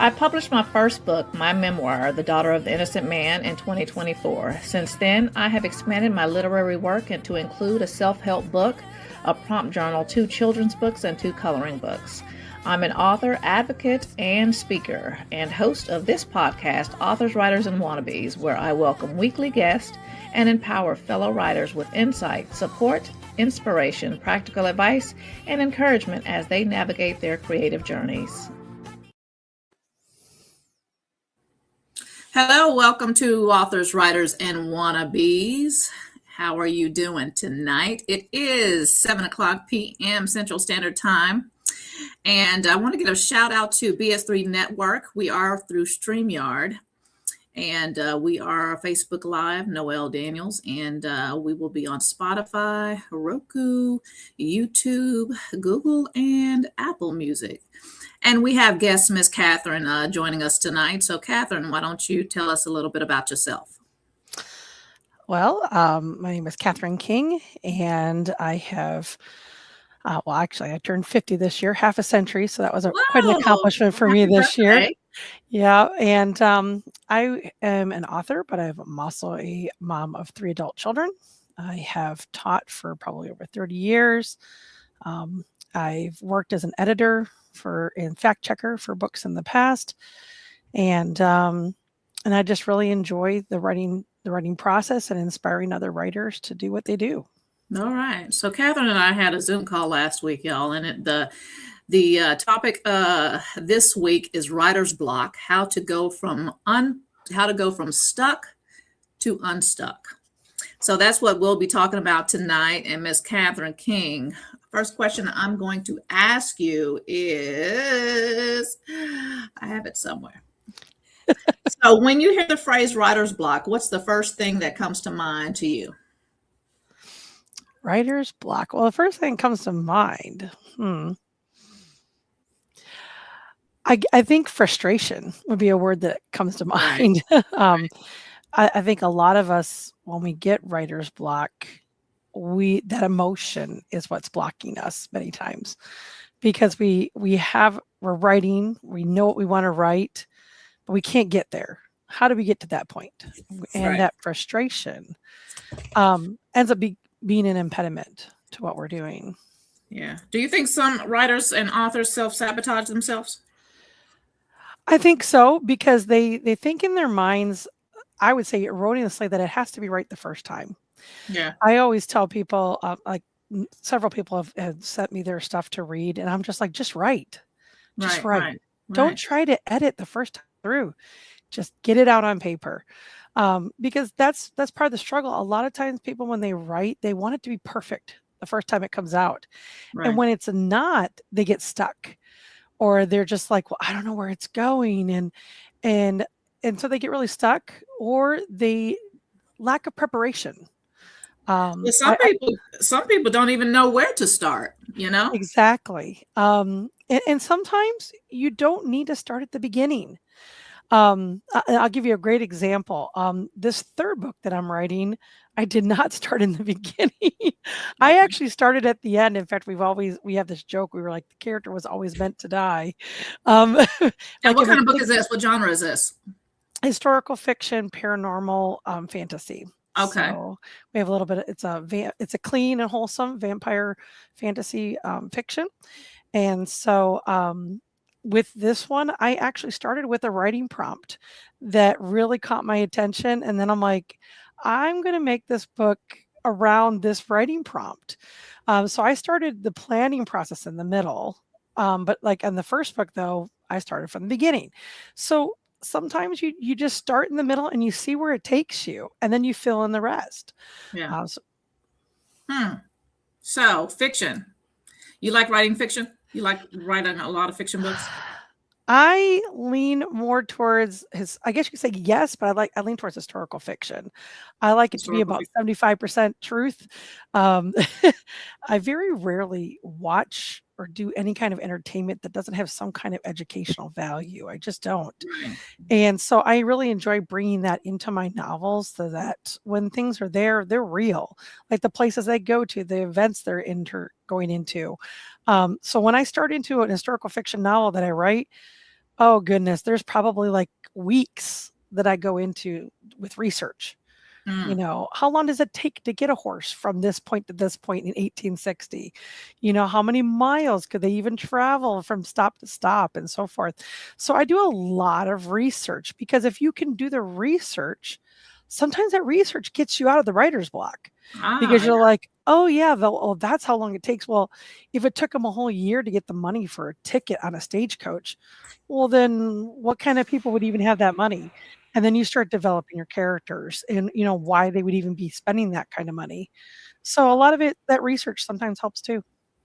I published my first book, my memoir, The Daughter of the Innocent Man, in 2024. Since then, I have expanded my literary work to include a self-help book, a prompt journal, 2 children's books, and 2 coloring books. I'm an author, advocate, and speaker, and host of this podcast, Authors, Writers, and Wannabes, where I welcome weekly guests and empower fellow writers with insight, support, inspiration, practical advice, and encouragement as they navigate their creative journeys. Hello, welcome to Authors, Writers, and Wannabes. How are you doing tonight? It is 7:00 p.m. Central Standard Time. And I want to give a shout out to BS3 Network. We are through StreamYard. And we are Facebook Live, Noelle Daniels. And we will be on Spotify, Roku, YouTube, Google, and Apple Music. And we have guest Miss Catherine joining us tonight. So Catherine, why don't you tell us a little bit about yourself? Well, my name is Catherine King, and I have, I turned 50 this year, half a century. So that was quite an accomplishment for me this year. Yeah. And I am an author, but I'm also a mom of 3 adult children. I have taught for probably over 30 years. I've worked as an editor and fact checker for books in the past. And I just really enjoy the writing process and inspiring other writers to do what they do. All right. So Catherine and I had a Zoom call last week, y'all, and the topic this week is writer's block: how to go from stuck to unstuck. So that's what we'll be talking about tonight. And Miss Catherine King, first question I'm going to ask you is, I have it somewhere. So when you hear the phrase writer's block, what's the first thing that comes to mind to you? Writer's block. Well, the first thing that comes to mind, I think frustration would be a word that comes to mind. Right. I think a lot of us, when we get writer's block, that emotion is what's blocking us many times, because we're writing, we know what we want to write, but we can't get there. How do we get to that point? And that frustration ends up being an impediment to what we're doing. Yeah. Do you think some writers and authors self-sabotage themselves? I think so, because they think in their minds, I would say erroneously, that it has to be right the first time. Yeah. I always tell people, like several people have sent me their stuff to read, and I'm just like, just write. Just write. Don't try to edit the first time through. Just get it out on paper. Because that's part of the struggle. A lot of times people, when they write, they want it to be perfect the first time it comes out. Right. And when it's not, they get stuck, or they're just like, well, I don't know where it's going. And so they get really stuck, or they lack of preparation. Some people don't even know where to start, Exactly. And sometimes you don't need to start at the beginning. I'll give you a great example. This third book that I'm writing, I did not start in the beginning. I actually started at the end. In fact, we have this joke. We were like, the character was always meant to die. And what kind of book is this? What genre is this? Historical fiction, paranormal, fantasy. Okay. So we have a little bit. It's a clean and wholesome vampire fantasy fiction, and so with this one, I actually started with a writing prompt that really caught my attention, and then I'm like, I'm going to make this book around this writing prompt. So I started the planning process in the middle, but like in the first book, though, I started from the beginning. So sometimes you just start in the middle and you see where it takes you, and then you fill in the rest. Yeah. So fiction. You like writing fiction? You like writing a lot of fiction books? I lean more towards I guess you could say yes, but I lean towards historical fiction. I like it to be about 75% truth. I very rarely watch or do any kind of entertainment that doesn't have some kind of educational value. I just don't. And so I really enjoy bringing that into my novels, so that when things are there, they're real, like the places they go to, the events they're going into. So when I start into an historical fiction novel that I write, Oh goodness, there's probably like weeks that I go into with research. You Mm. know, how long does it take to get a horse from this point to this point in 1860? You know, how many miles could they even travel from stop to stop and so forth? So I do a lot of research because if you can do the research, sometimes that research gets you out of the writer's block Ah, because you're like, oh, yeah, oh, that's how long it takes. Well, if it took them a whole year to get the money for a ticket on a stagecoach, well, then what kind of people would even have that money? And then you start developing your characters and, you know, why they would even be spending that kind of money. So a lot of it, that research sometimes helps too.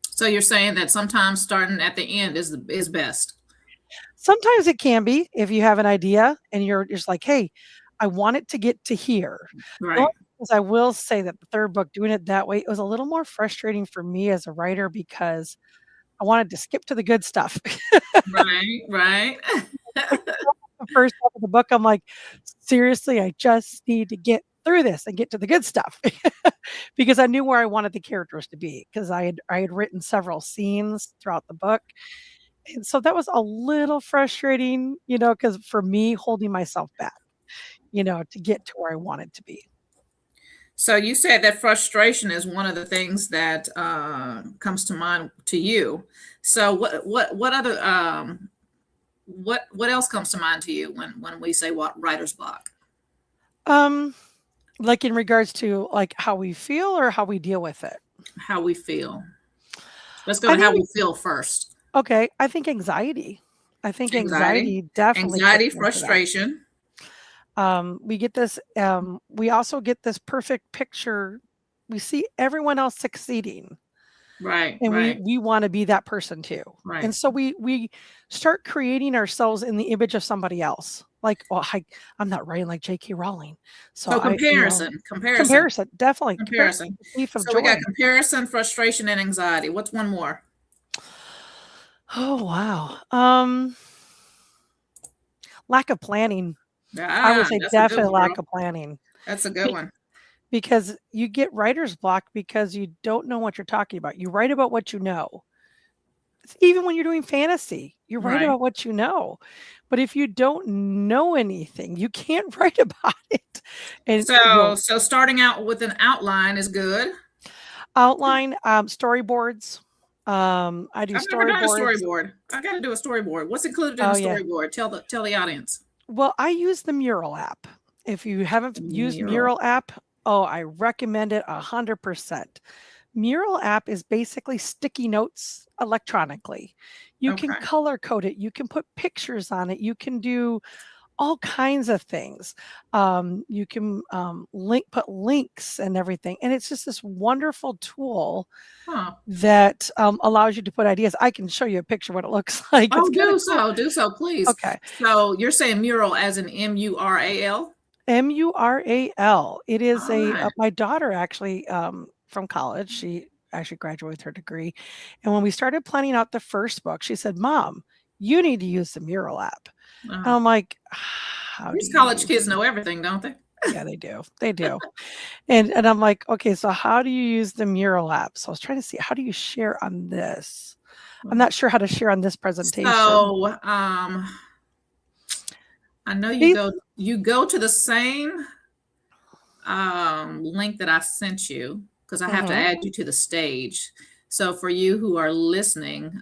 so you're saying that sometimes starting at the end is best. Sometimes it can be if you have an idea and you're just like, hey, I want it to get to here. The only Right. thing is I will say that the third book, doing it that way, it was a little more frustrating for me as a writer because I wanted to skip to the good stuff. Right. Right. Like the first half of the book, I'm like, seriously, I just need to get through this and get to the good stuff because I knew where I wanted the characters to be because I had written several scenes throughout the book. And so that was a little frustrating, you know, because for me holding myself back, you know, to get to where I wanted to be. So you said that frustration is one of the things that comes to mind to you. So what other what else comes to mind to you when we say what writer's block? Um, like in regards to like how we feel or how we deal with it. How we feel. Let's go I to how think we feel first. okay, I think anxiety. I think Anxiety, anxiety definitely anxiety, kicks into that. frustration. We get this, we also get this perfect picture. We see everyone else succeeding Right, and we right, we want to be that person too. And right. so we start creating ourselves in the image of somebody else. Like, oh, I'm not writing like J.K. Rowling. So So I, you know, comparison, comparison, definitely. Comparison comparison. is the thief of So we got joy. comparison, frustration, and anxiety. What's one more? Oh wow. Lack of planning. I would Ah, say that's a good definitely one, girl. lack of planning. That's a good one. Because you get writer's block because you don't know what you're talking about. You write about what you know. Even when you're doing fantasy, you write Right. about what you know. But if you don't know anything, you can't write about it. And So well, so starting out with an outline is good. outline, storyboards. I do I've never done a storyboards. storyboard. I got to do a storyboard. What's included in a Oh yeah. storyboard? Tell the audience. Well, I use the Mural app. If you haven't used Mural. Mural app, oh, I recommend it 100%. Mural app is basically sticky notes electronically. You can Okay. color code it. You can put pictures on it. You can do all kinds of things. You can put links and everything, and it's just this wonderful tool Huh. that allows you to put ideas. I can show you a picture what it looks like. It's Oh, kind of cool. do so, please. Okay, So you're saying mural as in Mural? Mural. It is All a right. my daughter actually, from college, she actually graduated with her degree, and when we started planning out the first book, she said, "Mom, you need to use the Mural app." And Uh, I'm like, "How do these you college use kids the" know everything, don't they? Yeah, they do. They do. And I'm like, "Okay, so how do you use the Mural app?" So I was trying to see, how do you share on this? I'm not sure how to share on this presentation. So I know Ba you go to the same link that I sent you because I have to Mhm. add you to the stage. So for you who are listening,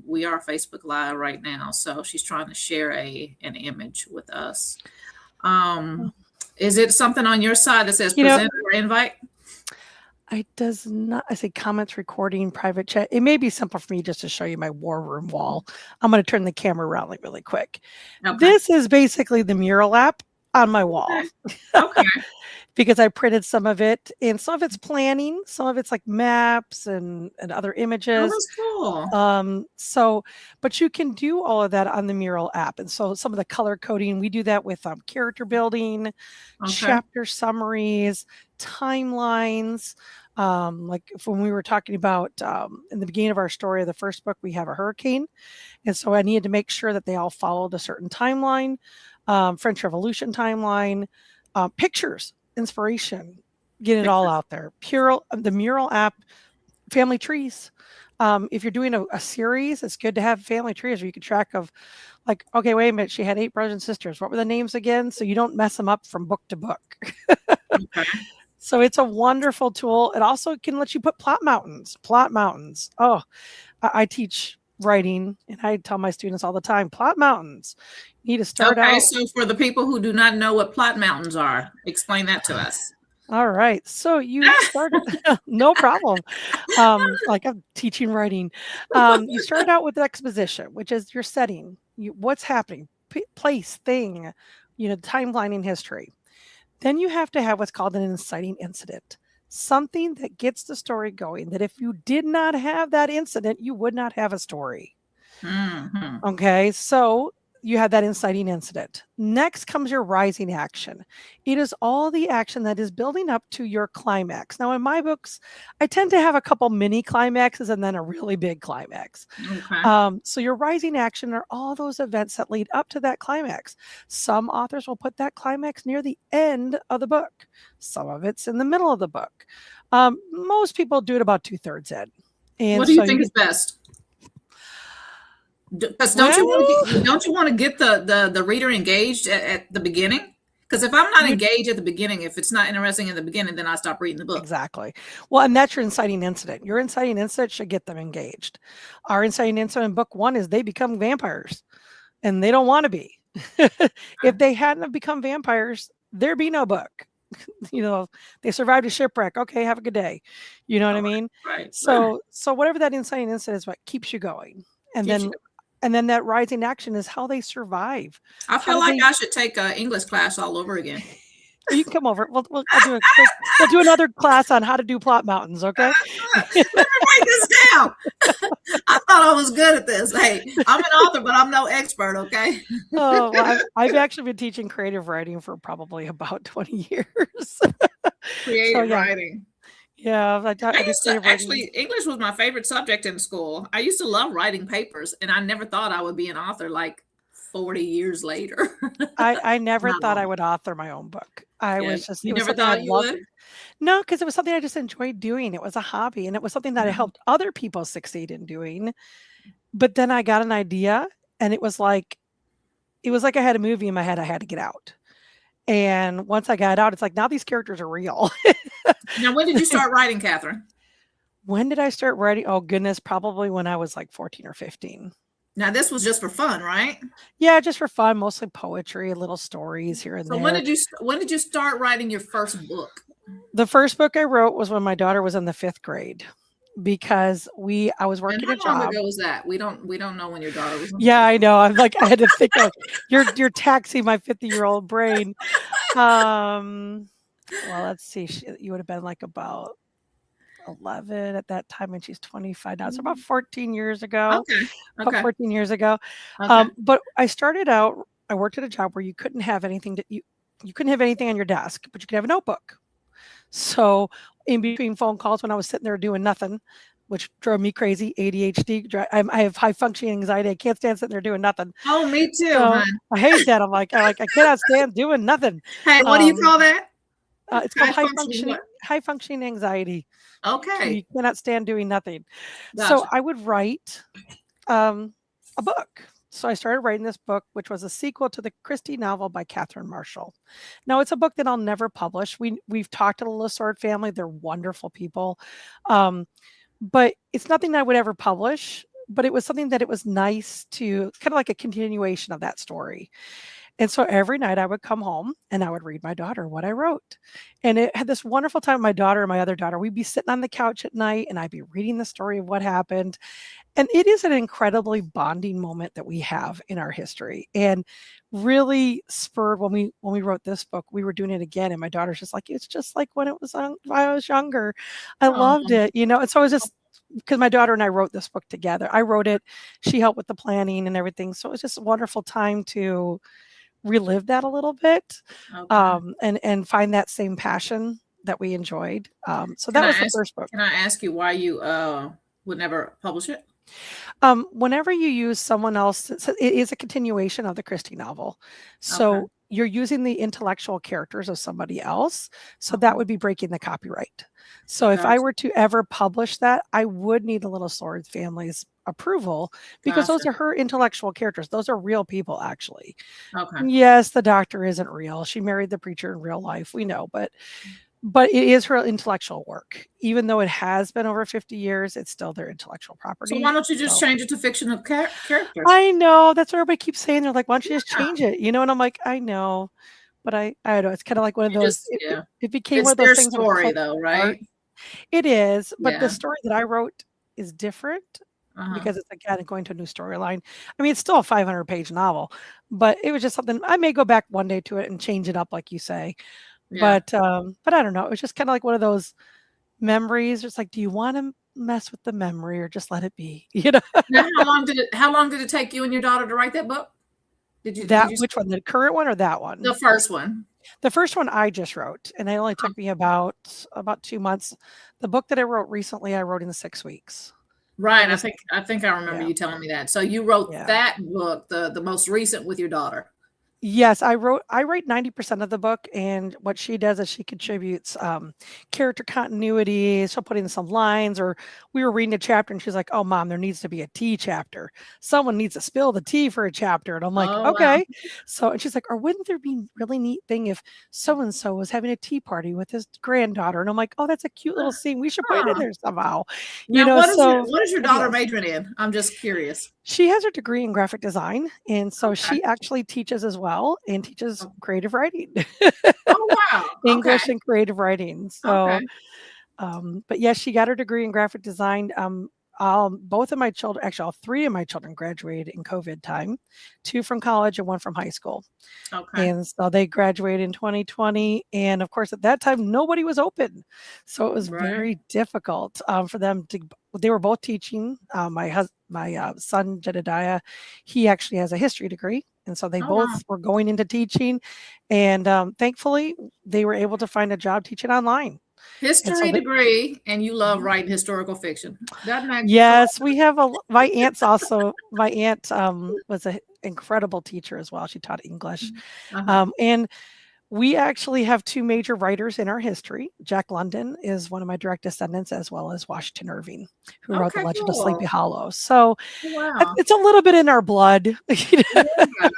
we are Facebook Live right now. So she's trying to share an image with us. Um, is it something on your side that says You know, present or invite? I does not I say comments, recording, private chat. It may be simple for me just to show you my war room wall. I'm gonna turn the camera around like really quick. Okay. This is basically the Mural app on my wall. Okay. Okay. Because I printed some of it, and some of it's planning, some of it's like maps and other Oh, images. that's cool. So, but you can do all of that on the Mural app. And so some of the color coding, we do that with character building, Okay. chapter summaries, timelines. Like when we were talking about in the beginning of our story of the first book, we have a hurricane. And so I needed to make sure that they all followed a certain timeline, French Revolution timeline, pictures, inspiration, get it all out there. The Mural app, family trees. If you're doing a series, it's good to have family trees where you can track of like, okay, wait a minute, she had 8 brothers and sisters. What were the names again? So you don't mess them up from book to book. Okay. So it's a wonderful tool. It also can let you put plot mountains. Plot mountains. Oh, I teach writing and I tell my students all the time, plot mountains. You need to start Okay, out. so for the people who do not know what plot mountains are, explain that to us. All right. So you started, no problem. Like I'm teaching writing. You started out with exposition, which is your setting, what's happening, place, thing, timeline in history. Then you have to have what's called an inciting incident, something that gets the story going, that if you did not have that incident, you would not have a story. Mm-hmm. Okay, so you have that inciting incident. Next comes your rising action. It is all the action that is building up to your climax. Now, in my books, I tend to have a couple mini climaxes and then a really big climax. Okay. So your rising action are all those events that lead up to that climax. Some authors will put that climax near the end of the book. Some of it's in the middle of the book. Most people do it about 2/3 in. And what do you think is best? Because don't you want to get the reader engaged at the beginning? Because if I'm not engaged at the beginning, if it's not interesting in the beginning, then I stop reading the book. Exactly. Well, and that's your inciting incident. Your inciting incident should get them engaged. Our inciting incident in book 1 is they become vampires, and they don't want to be. If they hadn't have become vampires, there'd be no book. They survived a shipwreck. Okay, have a good day. You know what I mean? Right. So whatever that inciting incident is, what keeps you going, and then that rising action is how they survive. I feel like I should take an English class all over again. You can come over. We'll do another class on how to do plot mountains. Okay. Let me write this down. I thought I was good at this. Hey, I'm an author, but I'm no expert. Okay. Oh, well, I've actually been teaching creative writing for probably about 20 years. Creative writing. Yeah, actually, English was my favorite subject in school. I used to love writing papers, and I never thought I would be an author like 40 years later. I never thought I would author my own book. You never thought you would? No, because it was something I just enjoyed doing. It was a hobby, and it was something that I helped other people succeed in doing. But then I got an idea, and it was like I had a movie in my head I had to get out. And once I got out, it's like, now these characters are real. Now, when did you start writing, Catherine? When did I start writing? Oh, goodness, probably when I was like 14 or 15. Now, this was just for fun, right? Yeah, just for fun, mostly poetry, little stories here and there. So when did you start writing your first book? The first book I wrote was when my daughter was in the 5th grade, because I was working a job. How long ago was that? We don't know when your daughter was. Yeah, I know. I'm like, I had to think of you're taxing my 50-year-old brain. Well, let's see. You would have been like about 11 at that time, and she's 25 now. So about 14 years ago. Okay. About 14 years ago. Okay. But I started out, I worked at a job where you couldn't have anything you couldn't have anything on your desk, but you could have a notebook. So in between phone calls, when I was sitting there doing nothing, which drove me crazy, ADHD, I have high functioning anxiety. I can't stand sitting there doing nothing. Oh, me too. So I hate that. I cannot stand doing nothing. Hey, what do you call that? It's called high functioning anxiety. Okay. You cannot stand doing nothing. Gotcha. So I would write a book. So I started writing this book, which was a sequel to the Christie novel by Catherine Marshall. Now, it's a book that I'll never publish. We've talked to the Lessard family. They're wonderful people. But it's nothing I would ever publish, but it was something that it was nice to kind of like a continuation of that story. And so every night I would come home and I would read my daughter what I wrote. And it had this wonderful time with my daughter and my other daughter. We'd be sitting on the couch at night and I'd be reading the story of what happened. And it is an incredibly bonding moment that we have in our history, and really spurred when we wrote this book. We were doing it again, and my daughter's just like, it's just like when I was younger. I loved it, And so it was just because my daughter and I wrote this book together. I wrote it, she helped with the planning and everything. So it was just a wonderful time to relive that a little bit, and find that same passion that we enjoyed. So that was the first book. Can I ask you why you would never publish it? Whenever you use someone else, it is a continuation of the Christie novel. So you're using the intellectual characters of somebody else. So that Okay. would be breaking the copyright. So if I Gotcha. were to ever publish that, I would need the Little Sword family's approval because those Gotcha. are her intellectual characters. Those are real people, actually. Okay. Yes, the doctor isn't real. She married the preacher in real life. We know, but it is her intellectual work. Even though it has been over 50 years, it's still their intellectual So why property. don't you just So change it to fictional characters? I know that's what everybody keeps saying. They're like, why don't you just Yeah. change it? You know, and I'm like, I know, but I don't know. It's kind of like one of You those. just, yeah. It became one It's of those their things that are story close though, to my heart. right? It is, but the Yeah. story that I wrote is different Uh-huh. because it's again going to a new storyline. I mean, it's still a 500-page novel, but it was just something I may go back one day to it and change it up, like you say. Yeah. But I don't know. It was just kind of like one of those memories. It's like, do you want to mess with the memory or just let it be? You know, Now, how long did it take you and your daughter to write that book? Did that you which one, the current one or that the one? first one? The first one I just wrote, and it only took me about 2 months. The book that I wrote recently, I wrote in 6 weeks. It Right. was, I think I remember yeah, you telling me that. So you wrote yeah. that book, the most recent with your daughter. Yes, I write 90% of the book, and what she does is she contributes character continuity. She'll put in some lines, or we were reading a chapter and she's like, "Oh, mom, there needs to be a tea chapter. Someone needs to spill the tea for a chapter." And I'm like, Oh wow. "Okay." So, and she's like, "Or wouldn't there be really neat thing if so and so was having a tea party with his granddaughter?" And I'm like, "Oh, that's a cute little scene. We should put it in Huh. there somehow." You Now know, so what is your daughter ideas. majoring in? I'm just curious. She has her degree in graphic design, and so Okay. she actually teaches as well and teaches Oh creative writing, oh, wow. Okay. English and creative writing. So, Okay. but yes, she got her degree in graphic design. Both of my children, actually, all three of my children graduated in COVID time, two from college and one from high school. Okay. And so they graduated in 2020. And of course, at that time, nobody was open. So it was Right. very difficult for them to, they were both teaching. My son, Jedediah, he actually has a history degree. And so they Oh wow. both were going into teaching. And thankfully, they were able to find a job teaching online. And so History they, degree, and you love Mhm. writing historical fiction. Doesn't that Yes, we have my aunt was an incredible teacher as well. She taught English. uh-huh. And we actually have two major writers in our history. Jack London is one of my direct descendants, as well as Washington Irving, who wrote The Okay, Legend of Sleepy cool. Hollow. So Wow. it's a little bit in our blood. You know? Yeah,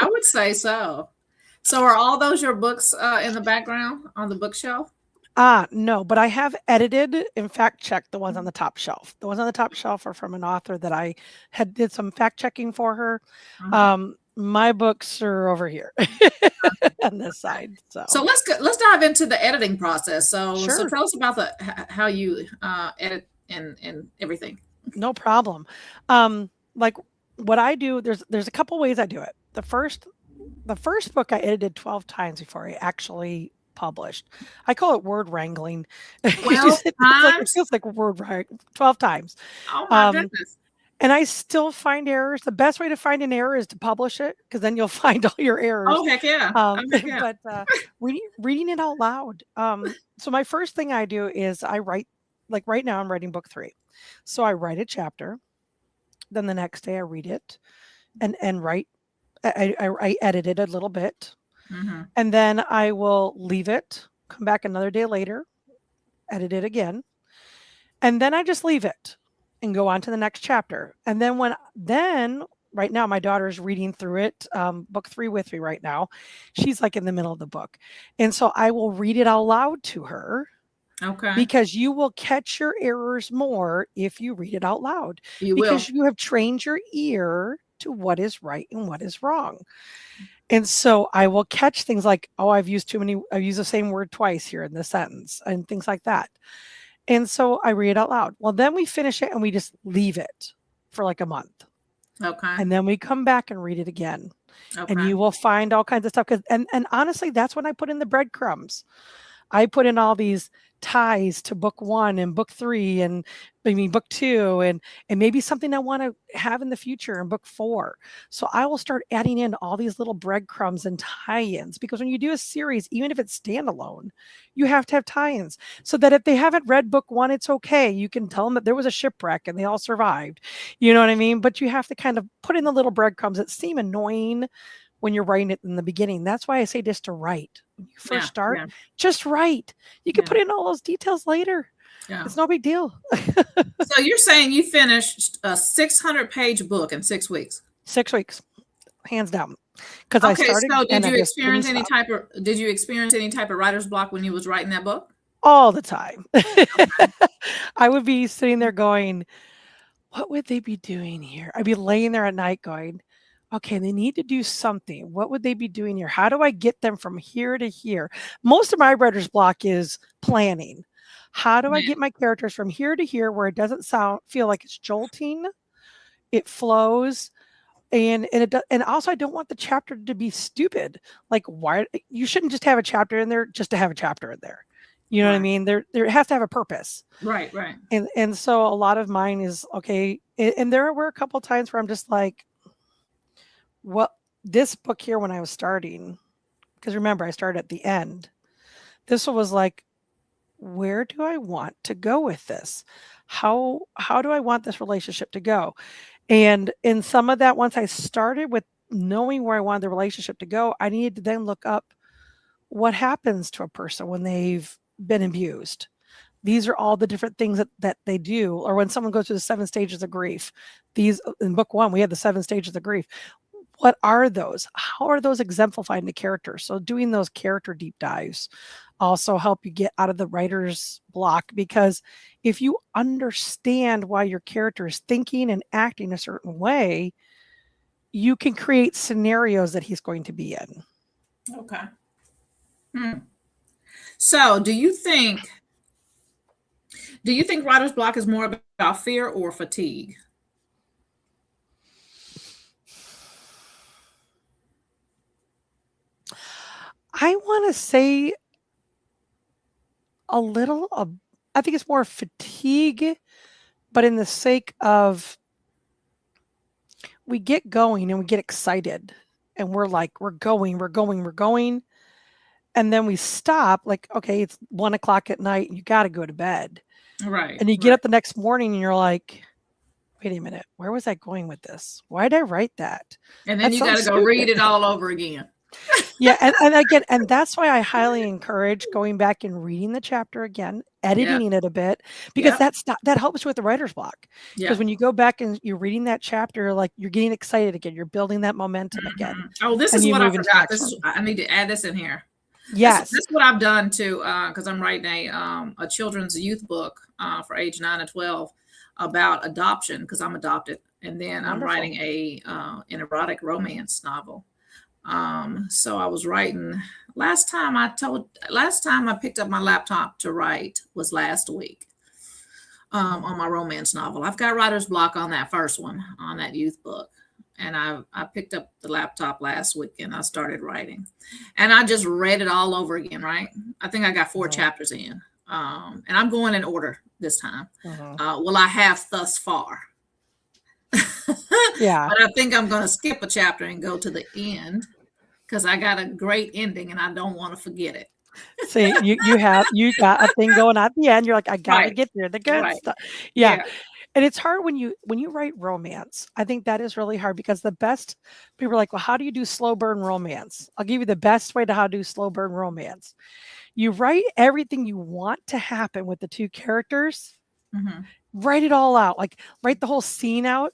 I would say so. So are all those your books in the background on the bookshelf? No, but I have edited and fact checked the ones on the top shelf. The ones on the top shelf are from an author that I had did some fact checking for her. Uh-huh. My books are over here on this side. So So let's dive into the editing process. So sure, tell us about how you edit and everything. no problem. Like what I do, there's a couple ways I do it. The first book I edited 12 times before I actually published. I call it word wrangling. 12 It's like it times? feels like 12 times. Oh my Um, goodness. and I still find errors. The best way to find an error is to publish it because then you'll find all your errors. Oh heck yeah. Oh heck yeah. But reading it out loud. So my first thing I do is I write, like right now I'm writing book 3. So I write a chapter. Then the next day I read it and write. I edit it a little bit, Mm-hmm. and then I will leave it. Come back another day later, edit it again, and then I just leave it and go on to the next chapter. And then right now my daughter's reading through it, book 3 with me right now. She's like in the middle of the book, and so I will read it out loud to her Okay. because you will catch your errors more if you read it out loud You will. because you have trained your ear to what is right and what is wrong. And so I will catch things like, oh, I've used the same word twice here in this sentence and things like that. And so I read it out loud. Well, then we finish it and we just leave it for like a month. Okay. And then we come back and read it again. And Okay. you will find all kinds of stuff. And honestly, that's when I put in the breadcrumbs. I put in all these ties to book 1 and book 3 and book 2 and maybe something I want to have in the future in book 4. So I will start adding in all these little breadcrumbs and tie-ins because when you do a series, even if it's standalone, you have to have tie-ins so that if they haven't read book 1, it's okay. You can tell them that there was a shipwreck and they all survived. You know what I mean? But you have to kind of put in the little breadcrumbs that seem annoying, when you're writing it in the beginning. That's why I say just to write. When you first start, just write. You can put in all those details later. Yeah. It's no big deal. So you're saying you finished a 600-page book in 6 weeks? 6 weeks, hands down. Because I started. So did you experience any type of writer's block when you was writing that book? All the time. I would be sitting there going, what would they be doing here? I'd be laying there at night going, okay, they need to do something. What would they be doing here? How do I get them from here to here? Most of my writer's block is planning. How do I get my characters from here to here where it doesn't feel like it's jolting? It flows. And also I don't want the chapter to be stupid. Like, why you shouldn't just have a chapter in there just to have a chapter in there. You know what I mean? There has to have a purpose. Right. And so a lot of mine is okay. And there were a couple of times where I'm just like, well, this book here when I was starting, because remember I started at the end. This one was like, where do I want to go with this? How do I want this relationship to go? And in some of that, once I started with knowing where I wanted the relationship to go, I needed to then look up what happens to a person when they've been abused. These are all the different things that they do. Or when someone goes through the 7 stages of grief. These in book 1, we had the 7 stages of grief. What are those? How are those exemplified in the characters? So doing those character deep dives also help you get out of the writer's block, because if you understand why your character is thinking and acting a certain way, you can create scenarios that he's going to be in. Okay. So do you think writer's block is more about fear or fatigue? I want to say a little, I think it's more fatigue, but in the sake of we get going and we get excited and we're like, we're going. And then we stop like, okay, it's 1 o'clock at night and you got to go to bed. Right. And you get up the next morning and you're like, wait a minute, where was I going with this? Why did I write that? And then you got to go read it all over again. Yeah. And again, and that's why I highly encourage going back and reading the chapter again, editing it a bit, because that helps with the writer's block. Because when you go back and you're reading that chapter, like you're getting excited again, you're building that momentum again. Oh, this is what I forgot. I need to add this in here. Yes. That's what I've done too, because I'm writing a children's youth book for age 9 and 12 about adoption, because I'm adopted. And then I'm writing an erotic romance novel. So I was writing last time I picked up my laptop to write was last week, on my romance novel. I've got writer's block on that first one, on that youth book. And I picked up the laptop last week and I started writing, and I just read it all over again. Right. I think I got 4 chapters in, and I'm going in order this time. Well, I have thus far. Yeah. But I think I'm going to skip a chapter and go to the end, because I got a great ending and I don't want to forget it. See, you got a thing going at the end. You're like, I gotta get there. The good stuff. Yeah. And it's hard when you write romance. I think that is really hard, because the best people are like, well, how do you do slow burn romance? I'll give you the best way to how to do slow burn romance. You write everything you want to happen with the 2 characters. Write it all out. Like write the whole scene out.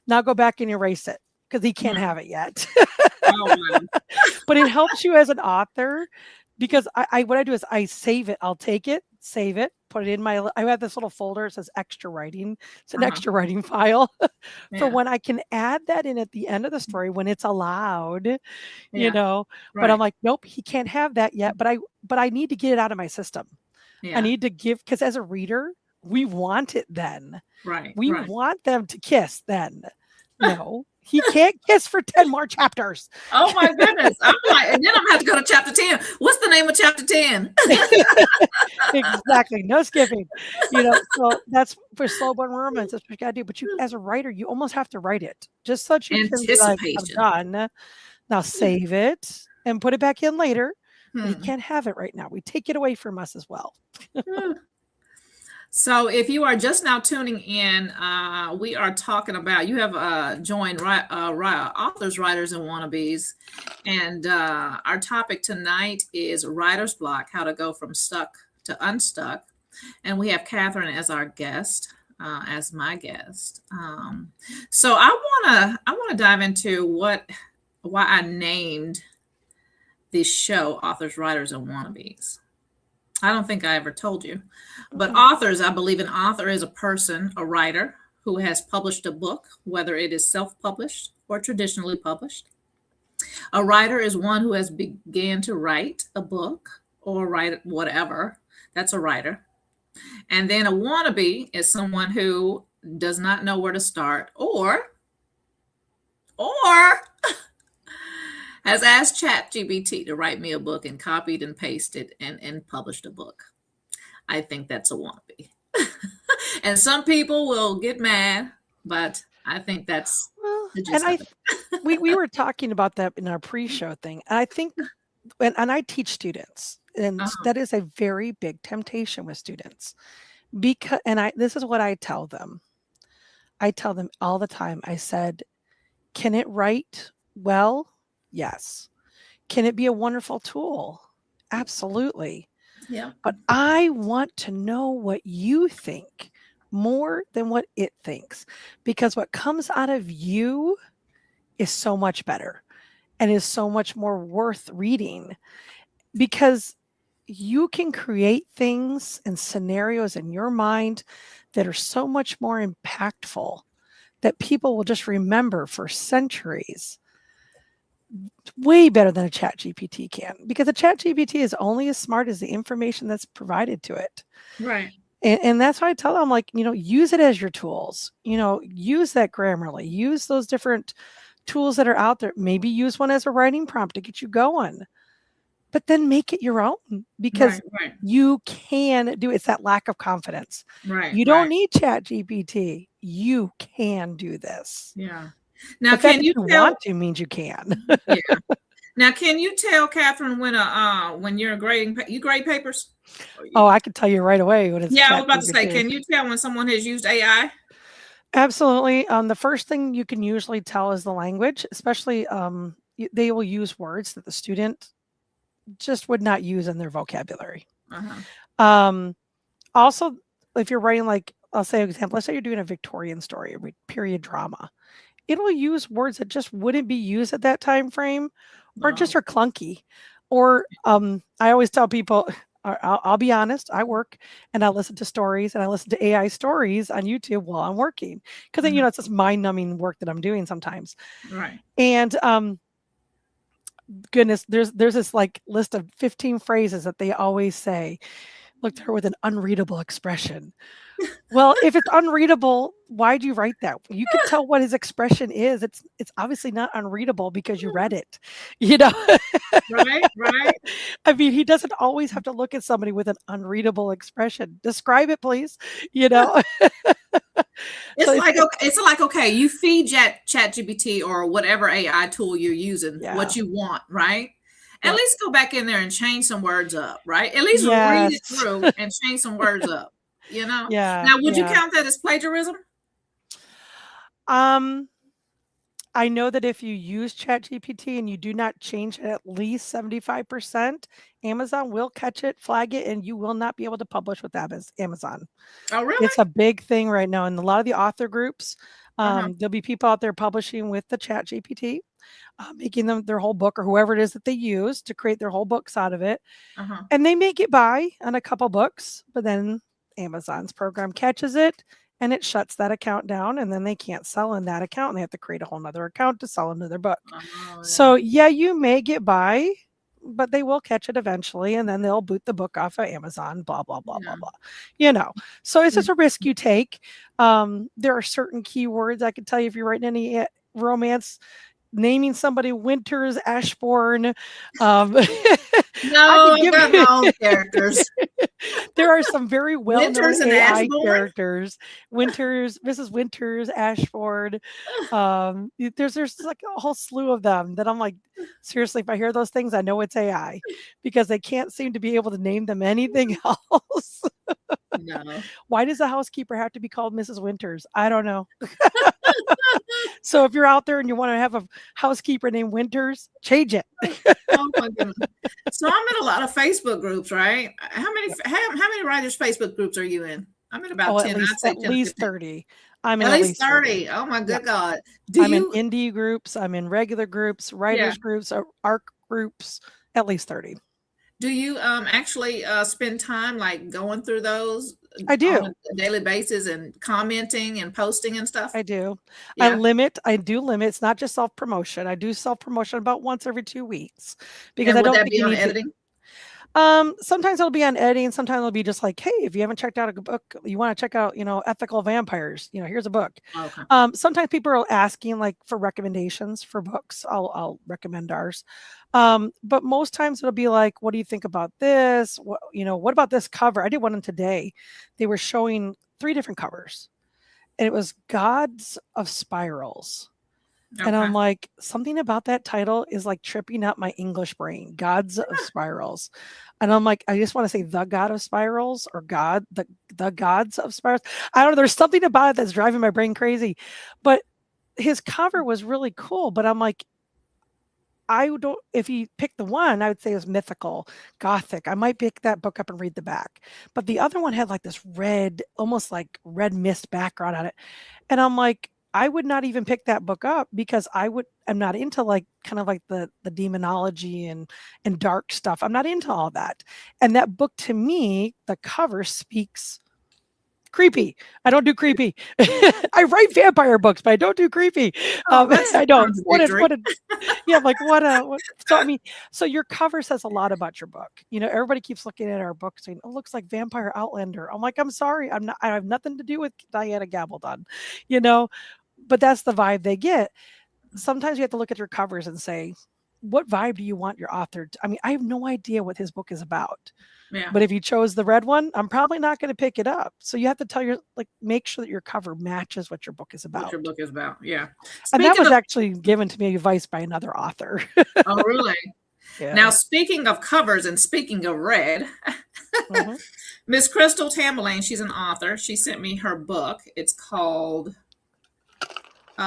Now go back and erase it, because he can't have it yet. But it helps you as an author, because what I do is I save it. I'll take it, save it, put it in I have this little folder. It says extra writing. It's an extra writing file for when I can add that in at the end of the story when it's allowed, you know. But I'm like, nope, he can't have that yet. But I need to get it out of my system. I need to give, because as a reader, we want it then. We want them to kiss then. No, he can't kiss for 10 more chapters. Oh my goodness. I'm like, and then I'm gonna have to go to chapter 10. What's the name of chapter 10? Exactly. No skipping. So that's for slow burn romance. That's what you gotta do. But you, as a writer, you almost have to write it just so that you can be like, I'm done. Now save it and put it back in later. You can't have it right now. We take it away from us as well. So, if you are just now tuning in, we are talking about you have joined authors, writers, and wannabes, and our topic tonight is writer's block: how to go from stuck to unstuck. And we have Catherine as our guest, as my guest. So, I wanna dive into why I named this show "Authors, Writers, and Wannabes." I don't think I ever told you. But authors, I believe an author is a person, a writer, who has published a book, whether it is self-published or traditionally published. A writer is one who has began to write a book or write whatever. That's a writer. And then a wannabe is someone who does not know where to start or has asked ChatGPT to write me a book and copied and pasted and published a book. I think that's a wannabe. And some people will get mad, but I think that's the gist of it. we were talking about that in our pre-show thing. And I think, and I teach students, and that is a very big temptation with students. Because, this is what I tell them. I tell them all the time. I said, can it write well? Yes. Can it be a wonderful tool? Absolutely. Yeah. But I want to know what you think more than what it thinks, because what comes out of you is so much better and is so much more worth reading, because you can create things and scenarios in your mind that are so much more impactful that people will just remember for centuries. Way better than a chat GPT can, because a chat GPT is only as smart as the information that's provided to it. Right. And that's why I tell them, like, use it as your tools, use that Grammarly, use those different tools that are out there. Maybe use one as a writing prompt to get you going, but then make it your own, because you can do it. It's that lack of confidence. Right. You don't need chat GPT. You can do this. Yeah. Now, the fact that you want to means you can. Yeah. Now, can you tell, Catherine, when you're grading, you grade papers? Oh, I can tell you right away when it's. Yeah, I was about to say, can you tell when someone has used AI? Absolutely. The first thing you can usually tell is the language, especially they will use words that the student just would not use in their vocabulary. Also, if you're writing, like, I'll say an example, let's say you're doing a Victorian story, a period drama. It'll use words that just wouldn't be used at that time frame, or just are clunky. Or I always tell people, I'll be honest, I work and I listen to stories, and I listen to AI stories on YouTube while I'm working, because then it's this mind-numbing work that I'm doing sometimes. Right. And goodness, there's this like list of 15 phrases that they always say. Looked at her with an unreadable expression. Well, if it's unreadable, why'd you write that? You can tell what his expression is. It's obviously not unreadable because you read it, Right. I mean, he doesn't always have to look at somebody with an unreadable expression. Describe it, please. It's like, okay, you feed ChatGPT or whatever AI tool you're using what you want, right? At least go back in there and change some words up, right? At least read it through and change some words up, Yeah. Now, would you count that as plagiarism? I know that if you use ChatGPT and you do not change it at least 75%, Amazon will catch it, flag it, and you will not be able to publish with Amazon. Oh, really? It's a big thing right now. And a lot of the author groups, there'll be people out there publishing with the ChatGPT, making them their whole book, or whoever it is that they use to create their whole books out of it. And they may get by on a couple books, but then Amazon's program catches it and it shuts that account down, and then they can't sell in that account, and they have to create a whole nother account to sell another book. So you may get by, but they will catch it eventually, and then they'll boot the book off of Amazon, blah, blah, blah, blah, blah. So it's just a risk you take. There are certain keywords. I can tell you, if you're writing any romance, naming somebody Winters Ashbourne. No, I got my own characters. There are some very well-known Winters and AI Ashbourne. characters. Winters, Mrs. Winters, Ashford. There's like a whole slew of them that I'm like, seriously, if I hear those things, I know it's AI because they can't seem to be able to name them anything else. No. Why does the housekeeper have to be called Mrs. Winters? I don't know. So if you're out there and you want to have a housekeeper named Winters, change it. Oh my goodness. So I'm in a lot of Facebook groups, right? How many writers Facebook groups are you in? I'm in about 10. I'd say at 10 to least 15. 30. I'm in At at least least 30. 30. Oh my Yeah. good God. I'm in indie groups. I'm in regular groups, Yeah. writers groups, ARC groups, at least 30. Do you actually spend time like going through those I do. on a daily basis and commenting and posting and stuff? I do. Yeah. I do limit. It's not just self-promotion. I do self-promotion about once every 2 weeks because And I would don't that think be you on need to. editing? Sometimes it'll be on editing. Sometimes it'll be just like, hey, if you haven't checked out a book, you want to check out, Ethical Vampires, here's a book. Okay. Sometimes people are asking like for recommendations for books. I'll recommend ours. But most times it'll be like, what do you think about this? What about this cover? I did one today. They were showing 3 different covers and it was Gods of Spirals. And I'm Okay. like, something about that title is like tripping up my English brain. Gods of Spirals. And I'm like, I just want to say the God of Spirals or the Gods of Spirals. I don't know. There's something about it that's driving my brain crazy. But his cover was really cool. But I'm like, if he picked the one, I would say it was mythical, gothic. I might pick that book up and read the back. But the other one had like this red, almost like red mist background on it. And I'm like, I would not even pick that book up because I'm not into like kind of like the demonology and dark stuff. I'm not into all that. And that book to me, the cover speaks creepy. I don't do creepy. I write vampire books, but I don't do creepy. That's I don't. contradictory. Yeah, I'm like what? So I mean, so your cover says a lot about your book. Everybody keeps looking at our book saying, "Oh, it looks like Vampire Outlander." I'm like, I'm sorry, I'm not. I have nothing to do with Diana Gabaldon, but that's the vibe they get. Sometimes you have to look at your covers and say, what vibe do you want your author to? I mean, I have no idea what his book is about. Yeah. But if you chose the red one, I'm probably not going to pick it up. So you have to make sure that your cover matches what your book is about. What your book is about. Yeah. And that was actually given to me advice by another author. Oh, really? Yeah. Now, speaking of covers and speaking of red, Miss Crystal Tamberlane, she's an author. She sent me her book. It's called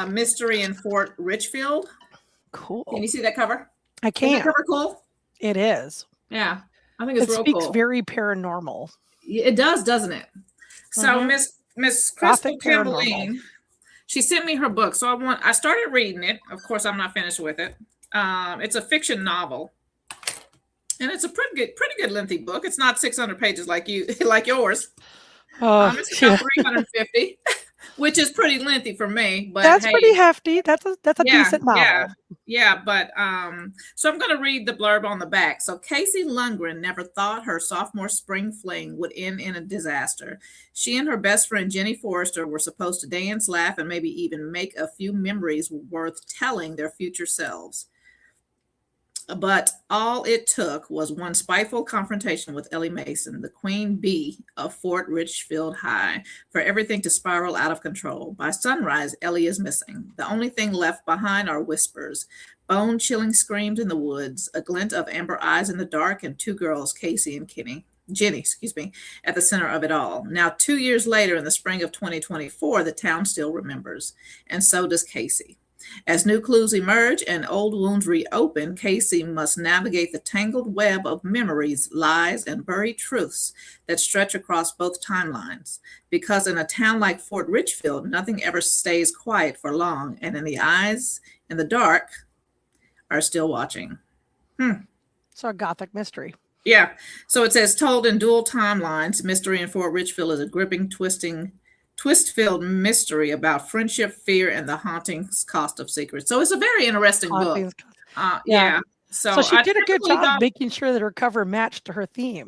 Mystery in Fort Richfield. Cool. Can you see that cover? I can. Is that cover cool? It is. Yeah. I think it's real cool. It speaks cool. very paranormal. It does, doesn't it? So Miss Crystal Tamberlane, she sent me her book. So I started reading it. Of course, I'm not finished with it. It's a fiction novel. And it's a pretty good lengthy book. It's not 600 pages like yours. It's about 350, which is pretty lengthy for me. But that's pretty hefty. That's a decent novel. Yeah. But so I'm going to read the blurb on the back. So Casey Lundgren never thought her sophomore spring fling would end in a disaster. She and her best friend Jenny Forrester were supposed to dance, laugh, and maybe even make a few memories worth telling their future selves. But all it took was one spiteful confrontation with Ellie Mason, the queen bee of Fort Richfield High, for everything to spiral out of control. By sunrise, Ellie is missing. The only thing left behind are whispers, bone-chilling screams in the woods, a glint of amber eyes in the dark, and 2 girls, Casey and Jenny, at the center of it all. Now, 2 years later, in the spring of 2024, the town still remembers, and so does Casey. As new clues emerge and old wounds reopen, Casey must navigate the tangled web of memories, lies, and buried truths that stretch across both timelines. Because in a town like Fort Richfield, nothing ever stays quiet for long, and in the eyes in the dark are still watching. So a gothic mystery. Yeah. So it says, told in dual timelines, Mystery in Fort Richfield is a gripping, twist-filled mystery about friendship, fear, and the haunting cost of secrets. So it's a very interesting book. Yeah. So she did a good job making sure that her cover matched her theme.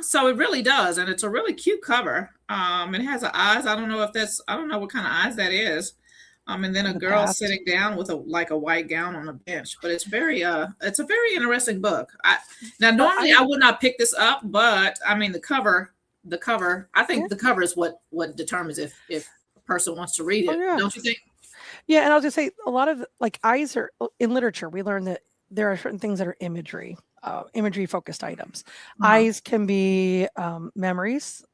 So it really does, and it's a really cute cover. It has eyes. I don't know what kind of eyes that is, And then a the girl past. sitting down with a white gown on a bench. But it's it's a very interesting book. Now normally I would not pick this up, but I mean the cover, I think the cover is what determines if a person wants to read it. Yeah. Don't you think? Yeah, and I'll just say a lot of like eyes are in literature. We learn that there are certain things that are imagery focused items. Eyes can be memories,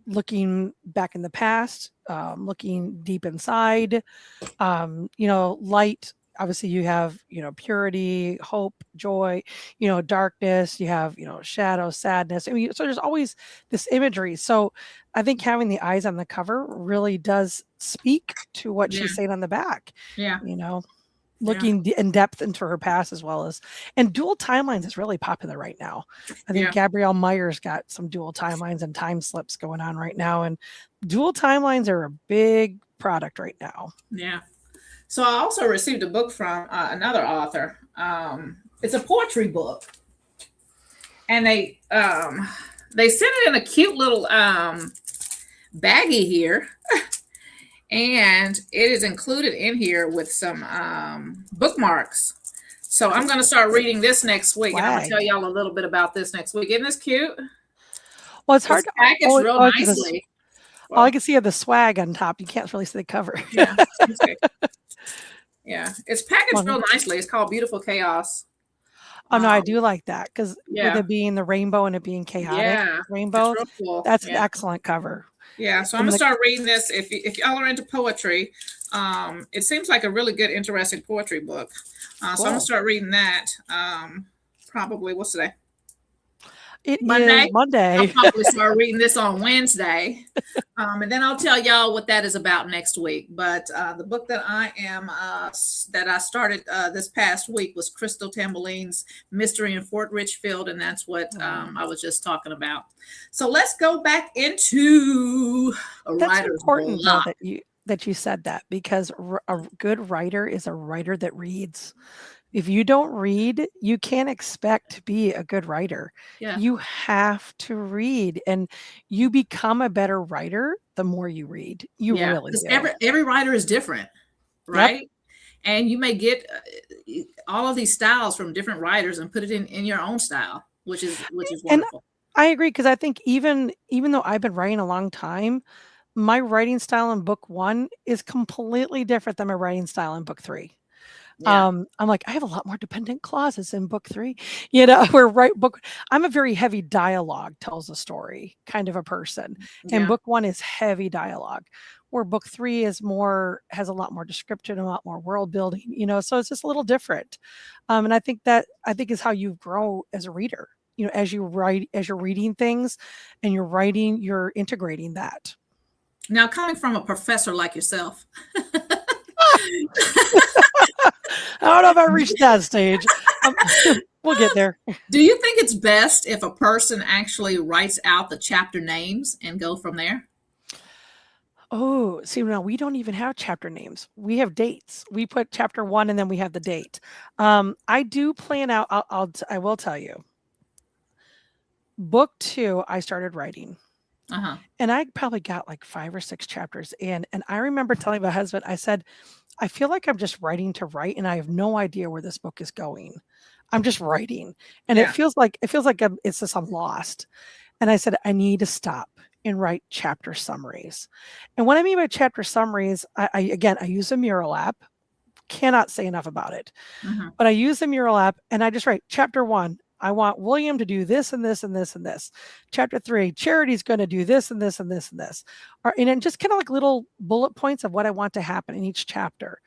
looking back in the past, looking deep inside. Light. Obviously, you have purity, hope, joy. Darkness. You have shadow, sadness. I mean, so there's always this imagery. So I think having the eyes on the cover really does speak to what she's saying on the back. Yeah. Looking in depth into her past as well as, and dual timelines is really popular right now. I think Gabrielle Meyer's got some dual timelines and time slips going on right now, and dual timelines are a big product right now. Yeah. So I also received a book from another author. It's a poetry book, and they sent it in a cute little baggie here. And it is included in here with some bookmarks. So I'm going to start reading this next week. And I'm going to tell y'all a little bit about this next week. Isn't this cute? Well, it's hard to package real nicely. All I can see are the swag on top. You can't really see the cover. Yeah. Yeah. It's packaged real nicely. It's called Beautiful Chaos. Oh, no, I do like that because with it being the rainbow and it being chaotic rainbow, cool. That's an excellent cover. Yeah, so I'm going to start reading this. If y'all are into poetry, it seems like a really good, interesting poetry book. Cool. So I'm going to start reading that probably, what's today? Monday. Is Monday. I'll probably start reading this on Wednesday. And then I'll tell y'all what that is about next week. But the book that I started this past week was Crystal Tamboline's Mystery in Fort Richfield. And that's what I was just talking about. So let's go back into a writer's block. That's important though, that you said that, because a good writer is a writer that reads. If you don't read, you can't expect to be a good writer. Yeah. You have to read, and you become a better writer the more you read. You really do. Every writer is different, right? Yep. And you may get all of these styles from different writers and put it in your own style, which is wonderful. And I agree, because I think even though I've been writing a long time, my writing style in book 1 is completely different than my writing style in book 3. Yeah. I'm like, I have a lot more dependent clauses in book 3. I'm a very heavy dialogue tells a story kind of a person. Yeah. And book 1 is heavy dialogue, where book 3 has a lot more description, a lot more world building, so it's just a little different. And I think is how you grow as a reader, as you write, as you're reading things and you're writing, you're integrating that. Now, coming from a professor like yourself, I don't know if I reached that stage. We'll get there. Do you think it's best if a person actually writes out the chapter names and go from there? Oh, see, now we don't even have chapter names. We have dates. We put chapter 1 and then we have the date. I do plan out. I will tell you. Book 2, I started writing. Uh-huh. And I probably got like 5 or 6 chapters in. And I remember telling my husband, I said, I feel like I'm just writing to write, and I have no idea where this book is going. I'm just writing. And it feels like it's just I'm lost. And I said, I need to stop and write chapter summaries. And what I mean by chapter summaries, I use a Mural app. Cannot say enough about it. Mm-hmm. But I use the Mural app and I just write chapter 1. I want William to do this and this and this and this. Chapter 3, Charity's going to do this and this and this and this. And then just kind of like little bullet points of what I want to happen in each chapter.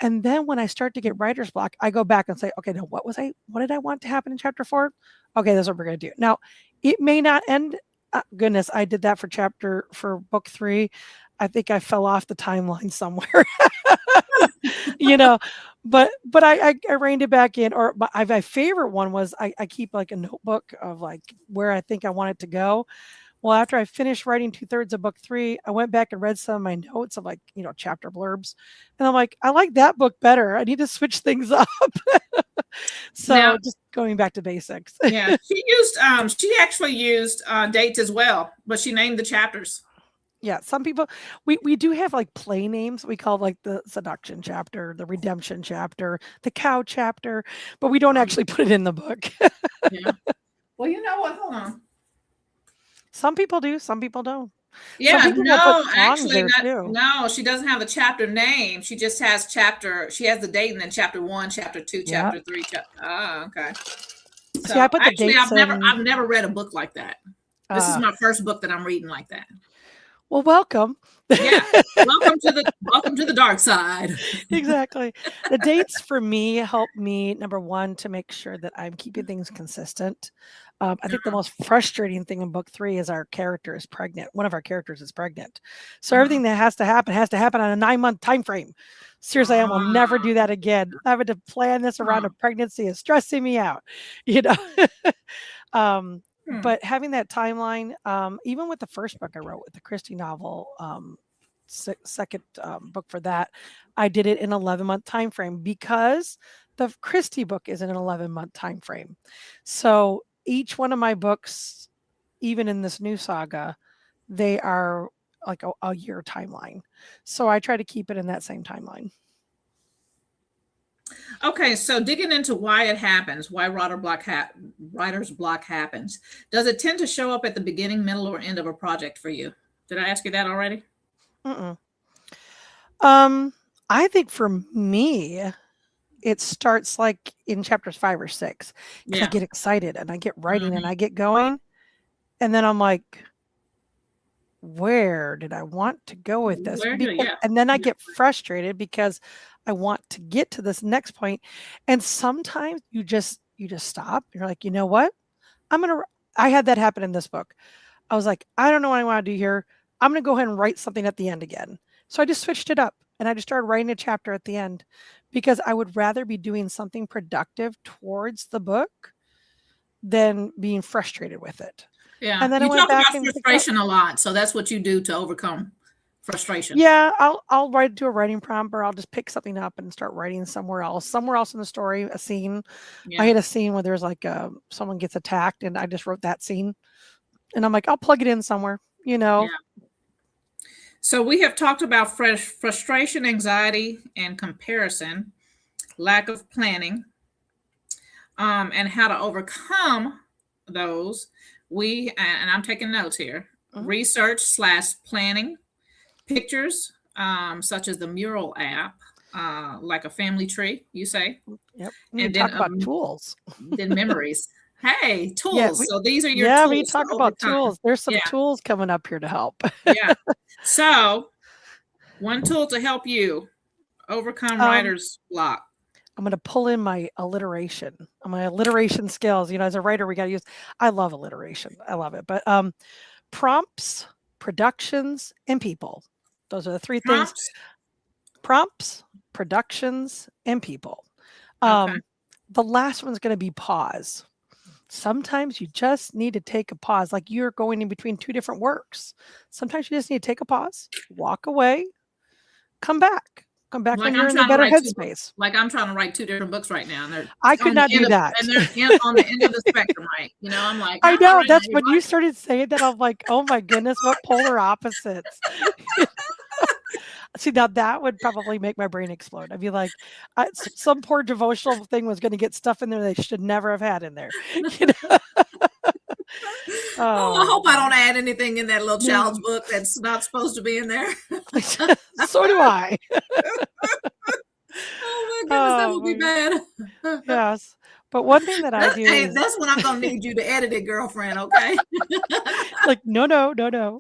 And then when I start to get writer's block, I go back and say, okay, now what did I want to happen in chapter 4? Okay, that's what we're going to do. Now, it may not end. Goodness, I did that for book 3. I think I fell off the timeline somewhere. But I reined it back in. Or my favorite one was I keep like a notebook of like where I think I want it to go. Well, after I finished writing 2/3 of book 3, I went back and read some of my notes of like, chapter blurbs. And I'm like, I like that book better. I need to switch things up. So now, just going back to basics. Yeah. She actually used dates as well, but she named the chapters. Yeah, some people we do have like play names. We call like the seduction chapter, the redemption chapter, the cow chapter, but we don't actually put it in the book. Yeah. Well, you know what? Hold on. Some people do, some people don't. Some Yeah, people will put no, songs actually, there too. no, she doesn't have the chapter name. She just has she has the date and then chapter 1, chapter 2, Yeah. chapter 3, okay. See, I So put the actually, dates in. I've never read a book like that. This is my first book that I'm reading like that. Well, welcome. Yeah. Welcome to the dark side. Exactly. The dates for me help me, number one, to make sure that I'm keeping things consistent. I think the most frustrating thing in book 3 is our character is pregnant. One of our characters is pregnant. So everything that has to happen on a 9-month time frame. Seriously, I will never do that again. Having to plan this around a pregnancy is stressing me out, you know. But having that timeline, even with the first book I wrote with the Christie novel, second book for that, I did it in 11-month time frame because the Christie book is in an 11-month time frame. So each one of my books, even in this new saga, they are like a year timeline. So I try to keep it in that same timeline. Okay, so digging into why it happens, why writer's block happens. Does it tend to show up at the beginning, middle, or end of a project for you? Did I ask you that already? I think for me, it starts like in chapters 5 or 6. I get excited and I get writing and I get going. And then I'm like, where did I want to go with this? And then I get frustrated because I want to get to this next point. And sometimes you just stop. You're like, you know what? I had that happen in this book. I was like, I don't know what I want to do here. I'm going to go ahead and write something at the end again. So I just switched it up and I just started writing a chapter at the end because I would rather be doing something productive towards the book than being frustrated with it. Yeah. And then you I went talk back about and frustration a lot. So that's what you do to overcome frustration. Yeah, I'll write to a writing prompt or I'll just pick something up and start writing somewhere else in the story, a scene. I had a scene where there's like someone gets attacked and I just wrote that scene. And I'm like, I'll plug it in somewhere, you know. Yeah. So we have talked about frustration, anxiety, and comparison, lack of planning, and how to overcome those. And I'm taking notes here. Research / planning, pictures, such as the mural app, like a family tree, you say. Yep. And then talk about tools. Then memories. Hey, tools. So these are your tools. Yeah, we talk about tools. There's some tools coming up here to help. Yeah. So one tool to help you overcome writer's block. I'm going to pull in my alliteration, my alliteration skills. You know, as a writer, we got to use, I love alliteration. I love it. But prompts, productions, and people. Those are the 3 things. Prompts, productions, and people. The last one's going to be pause. Sometimes you just need to take a pause, like you're going in between 2 different works. Sometimes you just need to take a pause, walk away, come back like when you're in a better headspace. Like I'm trying to write 2 different books right now. And I could not do that. And they're on the end of the spectrum, right? You know, I'm like, I know. That's when you started saying that. I'm like, oh my goodness, what polar opposites. See, now that would probably make my brain explode. I'd be like, some poor devotional thing was going to get stuff in there they should never have had in there. You know? I hope I don't add anything in that little child's book that's not supposed to be in there. So do I. Oh my goodness, that would be bad. Yes. But one thing that I do is... That's when I'm going to need you to edit it, girlfriend, okay? Like, no.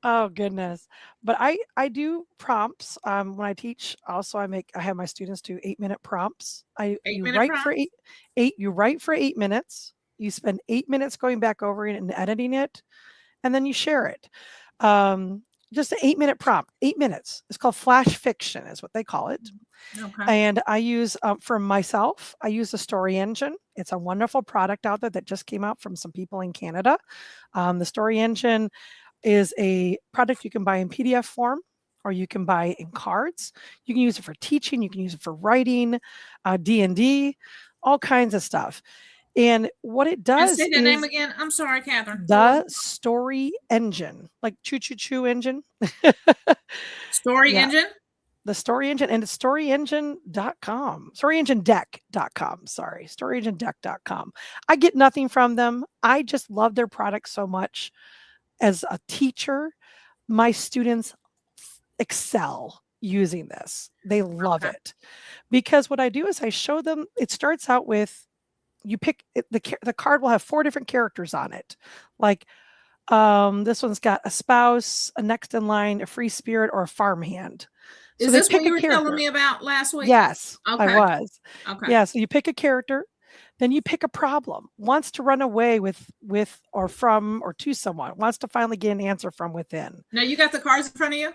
Oh, goodness. But I do prompts. When I teach, also, I have my students do 8-minute prompts. You write for 8 minutes. You spend 8 minutes going back over it and editing it, and then you share it. Just an 8-minute prompt, 8 minutes. It's called flash fiction is what they call it. Okay. And I use, for myself, I use the Story Engine. It's a wonderful product out there that just came out from some people in Canada. The Story Engine is a product you can buy in PDF form or you can buy in cards. You can use it for teaching. You can use it for writing, D&D, all kinds of stuff. And what it And does say the name is again. I'm sorry, Catherine. What was the story engine, like choo choo choo engine. Story Yeah, Engine? the story engine, and it's storyengine.com. Storyenginedeck.com. Sorry, storyenginedeck.com. I get nothing from them. I just love their product so much. As a teacher, my students excel using this. They love Okay. it because what I do is I show them. It starts out with you pick the card will have 4 different characters on it. Like this one's got a spouse, a next in line, a free spirit, or a farmhand. So Is they this what pick a you were telling character. me about last week? Yes, I Okay. was. Okay. Yeah, so you pick a character, then you pick a problem. Wants to run away with or from or to someone. Wants to finally get an answer from within. Now you got the cards in front of you?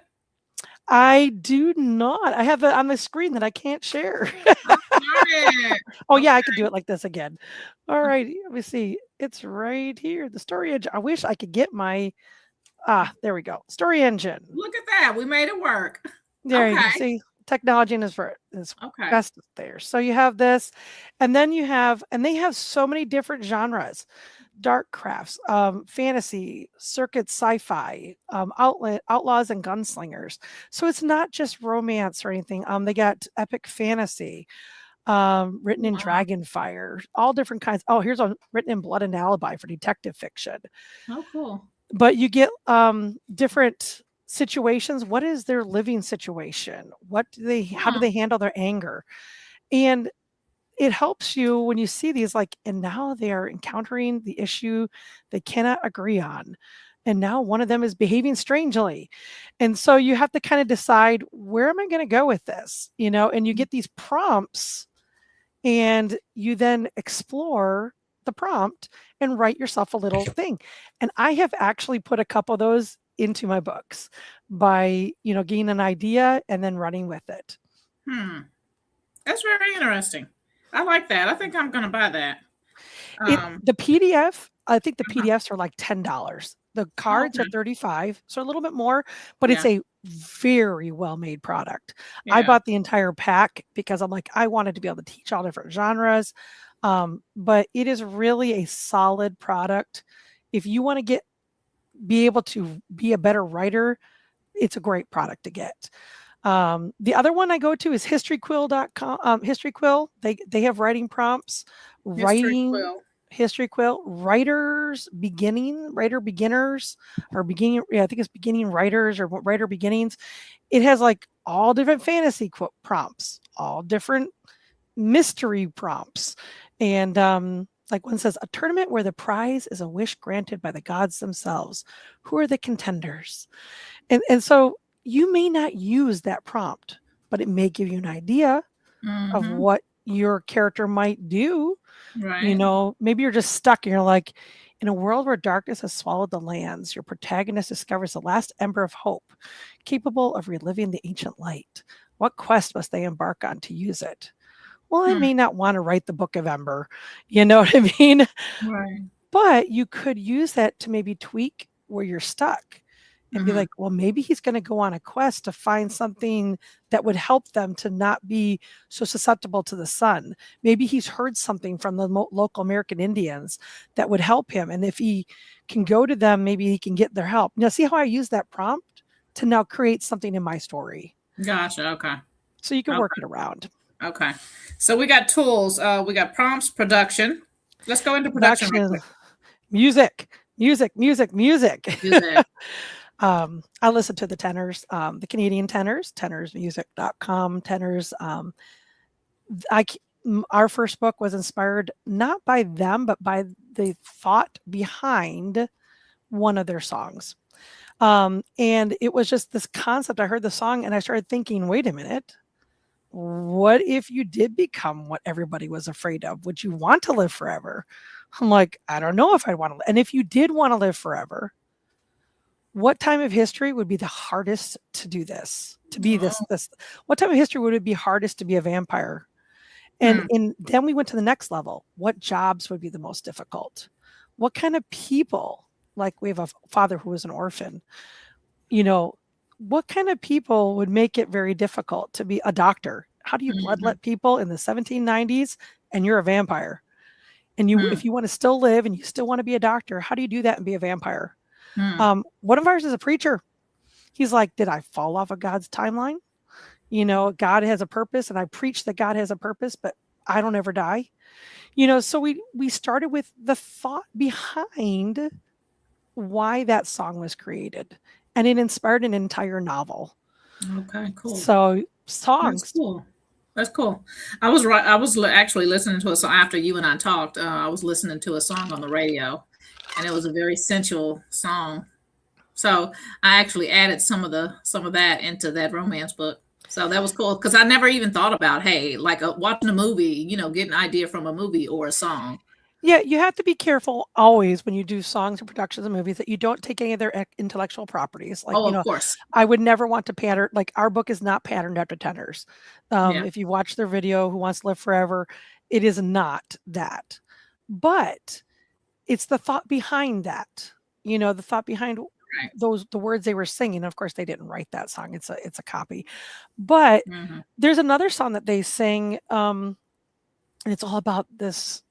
I do not. I have it on the screen that I can't share. Oh, darn it. Oh Okay. yeah, I can do it like this again. All right, let me see. It's right here. The story engine. I wish I could get my there we go. Story engine. Look at that. We made it work. There you Okay. go. See, technology is Okay. best there. So you have this, and then you have, and they have so many different genres: dark crafts, fantasy, circuit, sci-fi, outlaws, and gunslingers. So it's not just romance or anything. They got epic fantasy, written in Wow. Dragonfire, all different kinds. Oh, here's one written in Blood and Alibi for detective fiction. Oh, cool. But you get different situations. What is their living situation? How do Huh. they handle their anger? And it helps you when you see these, like, and now they are encountering the issue they cannot agree on. And now one of them is behaving strangely. And so you have to kind of decide, where am I going to go with this? And you get these prompts, and you then explore the prompt and write yourself a little thing. And I have actually put a couple of those into my books by, getting an idea and then running with it. That's very interesting. I like that. I think I'm going to buy that. The PDF, I think the PDFs are like $10. The cards Okay. are $35, so a little bit more, but it's Yeah. a very well-made product. I Yeah. bought the entire pack because I'm like, I wanted to be able to teach all different genres. But it is really a solid product. If you want to be able to be a better writer, it's a great product to get. The other one I go to is historyquill.com. History Quill. They have writing prompts, History writing Quill. History Quill, writer beginners, or beginning. Yeah, I think it's beginning writers or writer beginnings. It has like all different fantasy prompts, all different mystery prompts, and like one says, a tournament where the prize is a wish granted by the gods themselves. Who are the contenders? And so you may not use that prompt, but it may give you an idea of Mm-hmm. what your character might do. Right. Maybe you're just stuck and you're like, in a world where darkness has swallowed the lands, your protagonist discovers the last ember of hope, capable of reliving the ancient light. What quest must they embark on to use it? Well, I may not want to write the Book of Ember. You know what I mean? Right. But you could use that to maybe tweak where you're stuck and be like, well, maybe he's going to go on a quest to find something that would help them to not be so susceptible to the sun. Maybe he's heard something from the local American Indians that would help him. And if he can go to them, maybe he can get their help. Now, see how I use that prompt to now create something in my story. Gotcha. Okay. So you can work it around. Okay. So we got tools. We got prompts, production. Let's go into production real quick. Music. Music. I listen to the tenors, the Canadian tenors, tenorsmusic.com, tenors. Our first book was inspired not by them, but by the thought behind one of their songs. And it was just this concept. I heard the song and I started thinking, wait a minute. What if you did become what everybody was afraid of? Would you want to live forever? I'm like, I don't know if I'd want to. And if you did want to live forever, what time of history would be the hardest to do this? To be this? What time of history would it be hardest to be a vampire? And then we went to the next level. What jobs would be the most difficult? What kind of people? Like we have a father who was an orphan. What kind of people would make it very difficult to be a doctor? How do you bloodlet people in the 1790s and you're a vampire? And you, Mm, if you want to still live and you still want to be a doctor, how do you do that and be a vampire? mm. One of ours is a preacher. He's like, did I fall off of God's timeline? God has a purpose, and I preach that God has a purpose, but I don't ever die. So we started with the thought behind why that song was created, and it inspired an entire novel. Okay, cool. So That's songs. cool. That's cool. I was right. I was actually listening to a song after you and I talked. I was listening to a song on the radio, and it was a very sensual song. So I actually added some of that into that romance book. So that was cool because I never even thought about, hey, like watching a movie, getting an idea from a movie or a song. Yeah, you have to be careful always when you do songs or productions of movies that you don't take any of their intellectual properties. Like, Oh, of course. I would never want to pattern, like our book is not patterned after tenors. Yeah. If you watch their video, Who Wants to Live Forever, it is not that. But it's the thought behind that, the thought behind Right. the words they were singing. Of course, they didn't write that song. It's a copy. But Hmm. there's another song that they sing, and it's all about this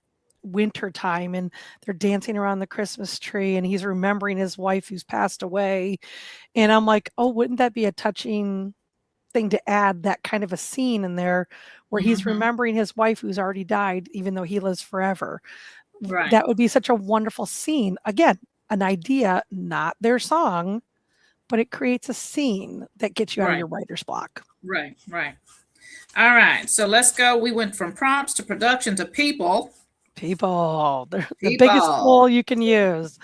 winter time, and they're dancing around the Christmas tree, and he's remembering his wife who's passed away. And I'm like, oh, wouldn't that be a touching thing to add that kind of a scene in there where he's Hmm. remembering his wife who's already died, even though he lives forever? Right. That would be such a wonderful scene. Again, an idea, not their song, but it creates a scene that gets you out of Right. your writer's block. Right. Right. All right. So let's go. We went from prompts to production to people. People, they're the biggest People. tool you can use.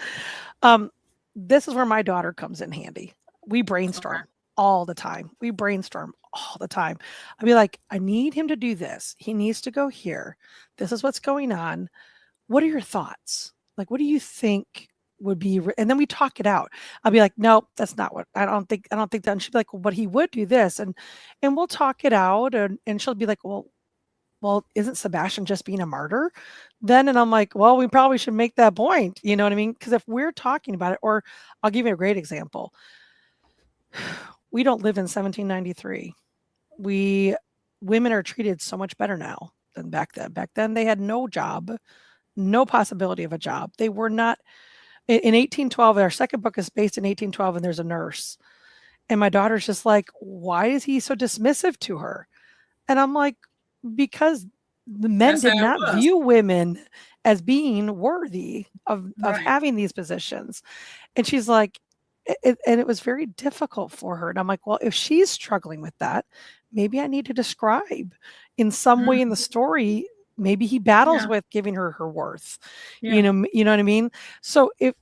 This is where my daughter comes in handy. We Okay. brainstorm all the time. We brainstorm all the time. I'd be like, I need him to do this. He needs to go here. This is what's going on. What are your thoughts? Like, what do you think would be? And then we talk it out. I'll be like, no, that's not what I don't think that. And she'll be like, well, but he would do this. And we'll talk it out. And she'll be like, well, isn't Sebastian just being a martyr then? And I'm like, well, we probably should make that point. You know what I mean? Because if we're talking about it, or I'll give you a great example. We don't live in 1793. Women are treated so much better now than back then. Back then they had no job, no possibility of a job. They were not in 1812. Our second book is based in 1812, and there's a nurse. And my daughter's just like, why is he so dismissive to her? And I'm like, because the men That's how did it not was. view women as being worthy of Right. having these positions. And she's like, and it was very difficult for her. And I'm like, well, if she's struggling with that, maybe I need to describe in some way in the Mhm. story. Maybe he battles Yeah. with giving her her worth. Yeah. You know what I mean? So if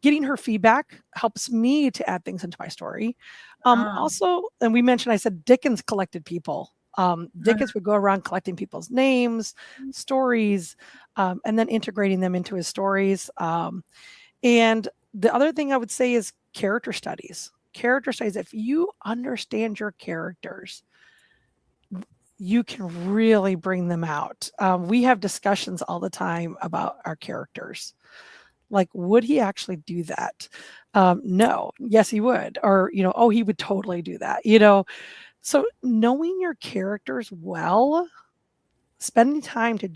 getting her feedback helps me to add things into my story. Um, Also, and we mentioned, I said Dickens collected people. Dickens would go around collecting people's names, stories, and then integrating them into his stories. And the other thing I would say is character studies. Character studies, if you understand your characters, you can really bring them out. We have discussions all the time about our characters. Like, would he actually do that? No. Yes, he would. Or, oh, he would totally do that. So knowing your characters well, spending time to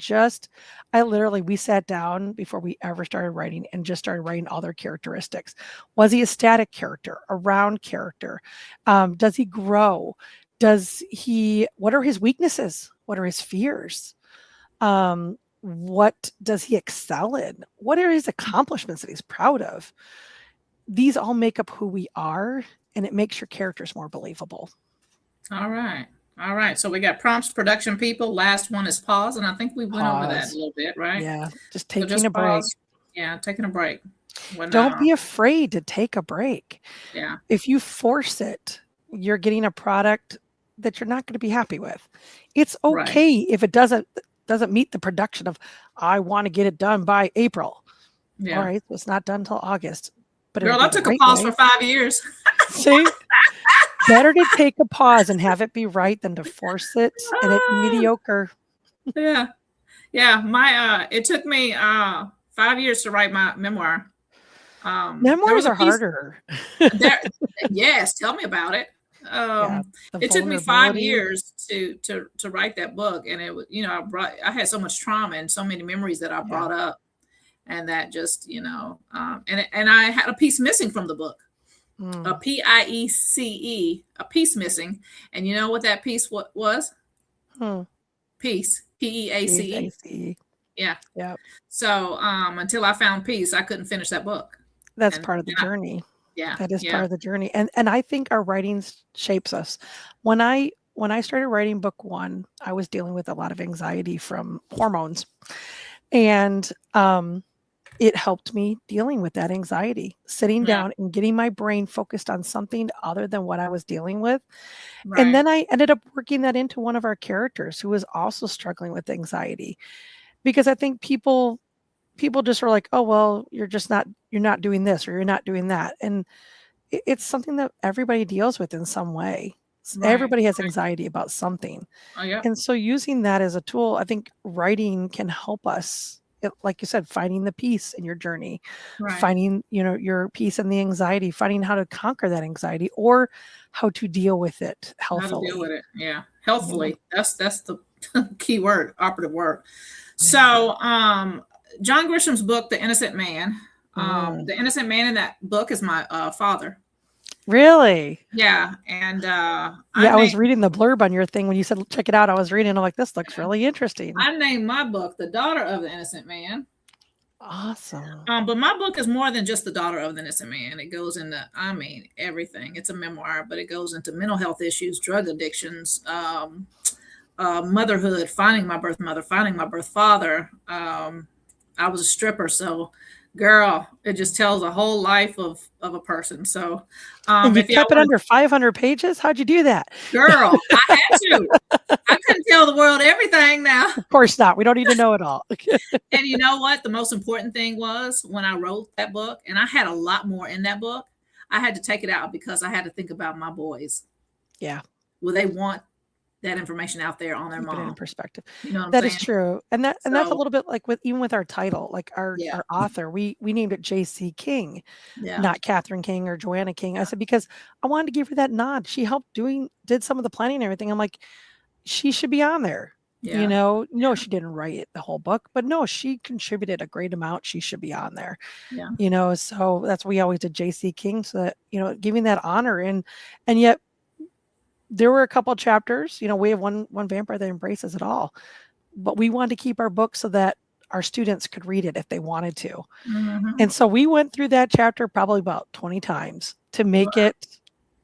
we sat down before we ever started writing and just started writing all their characteristics. Was he a static character, a round character? Does he grow? What are his weaknesses? What are his fears? What does he excel in? What are his accomplishments that he's proud of? These all make up who we are, and it makes your characters more believable. all right. All right. So we got prompts, production, people. Last one is pause. And I think we went over that a Pause. little bit, right? Yeah, just So taking a just break. pause. Yeah, taking a break. When Don't be afraid to take a break. yeah. If you force it, you're getting a product that you're not going to be happy with. It's Right. okay if it doesn't meet the production of, I want to get it done by April. Yeah. All right, so it's not done until August. But Girl, it'll I be the took a right pause way. for 5 years. See? Better to take a pause and have it be right than to force it and it be mediocre. Yeah. Yeah. My it took me 5 years to write my memoir. There Memoirs was a are piece harder. there. Yes, tell me about it. Yeah, the It took me 5 vulnerability. years to write that book, and it was, I had so much trauma and so many memories that I Yeah. brought up, and that just, and I had a piece missing from the book, a Mm. PIECE, a piece missing, and you know what that piece was? Hmm. Peace, PEACE. PAC. Yeah. Yep. So until I found peace, I couldn't finish that book, That's and, part of the journey. yeah, That is yeah, part of the journey. And I think our writing shapes us. When I started writing book 1, I was dealing with a lot of anxiety from hormones. And it helped me dealing with that anxiety, sitting yeah, down and getting my brain focused on something other than what I was dealing with. And right, then I ended up working that into one of our characters who was also struggling with anxiety. Because I think people just are like, "Oh, well, you're not doing this or you're not doing that." And it's something that everybody deals with in some way. right. Everybody has anxiety about something. Oh, yeah, And so using that as a tool, I think writing can help us. Like you said, finding the peace in your journey, right. finding, your peace in the anxiety, finding how to conquer that anxiety or how to deal with it How to deal healthily. with it? Yeah, You know? healthfully. That's the key word, operative word. Yeah. So, John Grisham's book, The Innocent Man. Mm. The innocent man in that book is my father. Really? Yeah, and Yeah, I was reading the blurb on your thing when you said check it out. I was reading, I'm like, this looks really interesting. I named my book The Daughter of the Innocent Man. Awesome. But my book is more than just The Daughter of the Innocent Man. It goes into, I mean, everything. It's a memoir, but it goes into mental health issues, drug addictions, motherhood, finding my birth mother, finding my birth father. I was a stripper, so girl, it just tells a whole life of a person. So, And you if y'all kept it want under 500 pages? How'd you do that? to, girl, I had to. I couldn't tell the world everything now. Of course not. We don't need to know it all. And you know what? The most important thing was when I wrote that book, and I had a lot more in that book. I had to take it out because I had to think about my boys. Yeah, Will they want that information out there on their keep it in mom? perspective. You know what I'm That is saying? true. And that's a So, little bit like with our title, like yeah, our author. We named it JC King, yeah, not Catherine King or Joanna King. I said because I wanted to give her that nod. She helped did some of the planning and everything. I'm like, she should be on there. yeah, No, she didn't write it, the whole book, but no, she contributed a great amount. She should be on there. yeah. So that's we always did JC King, so that, giving that honor. And yet there were a couple chapters, we have one vampire that embraces it all, but we wanted to keep our book so that our students could read it if they wanted to. Mm-hmm. And so we went through that chapter probably about 20 times to make Wow. it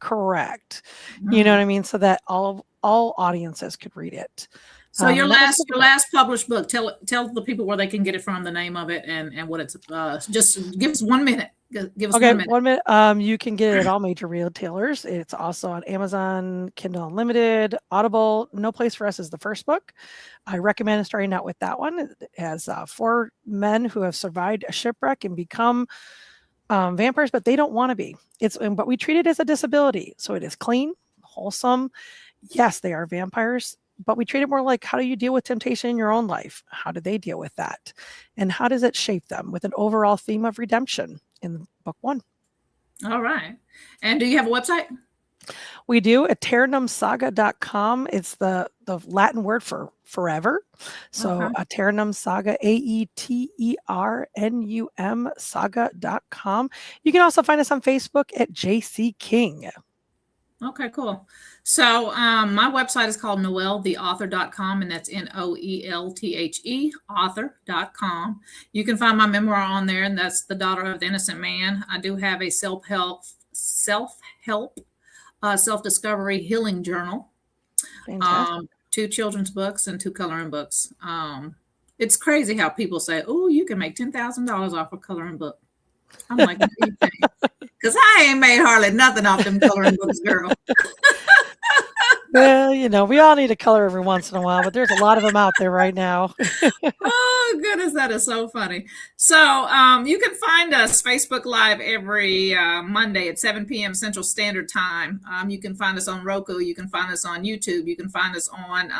correct. You know Mm. what I mean? So that all audiences could read it. So your And that was last published book, tell the people where they can get it from, the name of it, and what it's. Just give us 1 minute. Give us okay. 1 minute. 1 minute. You can get it at all major retailers. It's also on Amazon, Kindle Unlimited, Audible. No Place for Us is the first book. I recommend starting out with that one. It has 4 men who have survived a shipwreck and become vampires, but they don't want to be. But we treat it as a disability, so it is clean, wholesome. Yes, they are vampires, but we treat it more like, how do you deal with temptation in your own life? How do they deal with that? And how does it shape them, with an overall theme of redemption in book 1? All right. And do you have a website? We do eternumsaga.com. It's the Latin word for forever. So Okay. Eternum Saga, AETERNUM saga.com. You can also find us on Facebook at JC King. Okay, cool. So my website is called noeltheauthor.com, and that's NOELTHE author.com. You can find my memoir on there, and that's The Daughter of the Innocent Man. I do have a self-help self-discovery healing journal, Fantastic. 2 children's books and 2 coloring books. It's crazy how people say, oh, you can make $10,000 off a coloring book. I'm like, what do you think? Because I ain't made hardly nothing off them coloring books, girl. Well, we all need to color every once in a while, but there's a lot of them out there right now. Oh, goodness, that is so funny. So you can find us Facebook Live every Monday at 7 p.m. Central Standard Time. You can find us on Roku. You can find us on YouTube. You can find us on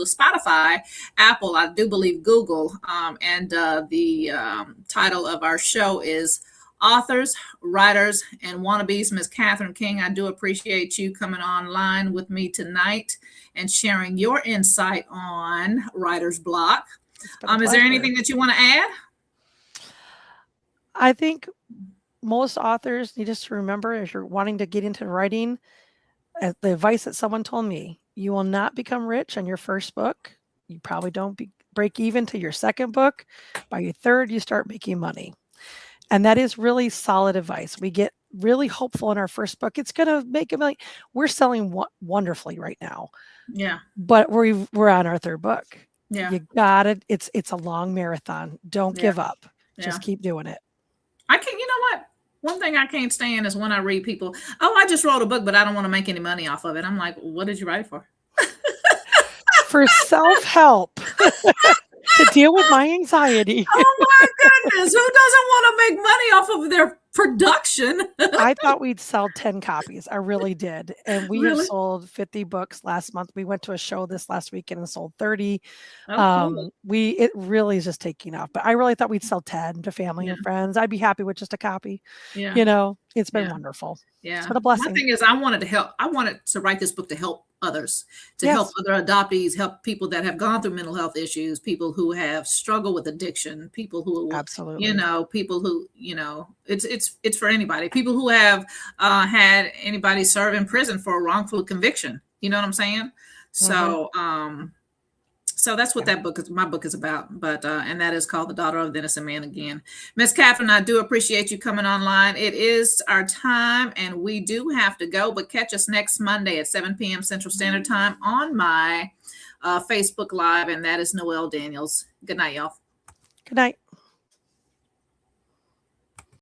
Spotify, Apple, I do believe Google. And the title of our show is authors, writers, and wannabes. Ms. Catherine King, I do appreciate you coming online with me tonight and sharing your insight on writer's block. Is there anything that you want to add? I think most authors need us to remember, as you're wanting to get into writing, the advice that someone told me: you will not become rich on your first book. You probably don't break even to your second book. By your third, you start making money. And that is really solid advice. We get really hopeful in our first book. It's going to make a million. We're selling wonderfully right now. Yeah. But we're on our third book. Yeah. You got it. It's a long marathon. Don't give up. Just keep doing it. You know what? One thing I can't stand is when I read people, I just wrote a book, but I don't want to make any money off of it. I'm like, what did you write it for? For self-help. To deal with my anxiety. Oh my goodness. Who doesn't want to make money off of their production? I thought we'd sell 10 copies. I really did. And we have sold 50 books last month. We went to a show this last weekend and sold 30. Cool. It really is just taking off. But I really thought we'd sell 10 to family and friends. I'd be happy with just a copy. Yeah. You know, it's been wonderful. Yeah. It's been a blessing. My thing is I wanted to write this book to help others, to help other adoptees, help people that have gone through mental health issues, people who have struggled with addiction, people who, absolutely, people who, it's for anybody, people who have had anybody serve in prison for a wrongful conviction. You know what I'm saying? So, so that's what my book is about. But and that is called The Daughter of the Innocent Man again. Miss Catherine, I do appreciate you coming online. It is our time and we do have to go, but catch us next Monday at 7 p.m. Central Standard Time on my Facebook Live. And that is Noelle Daniels. Good night, y'all. Good night.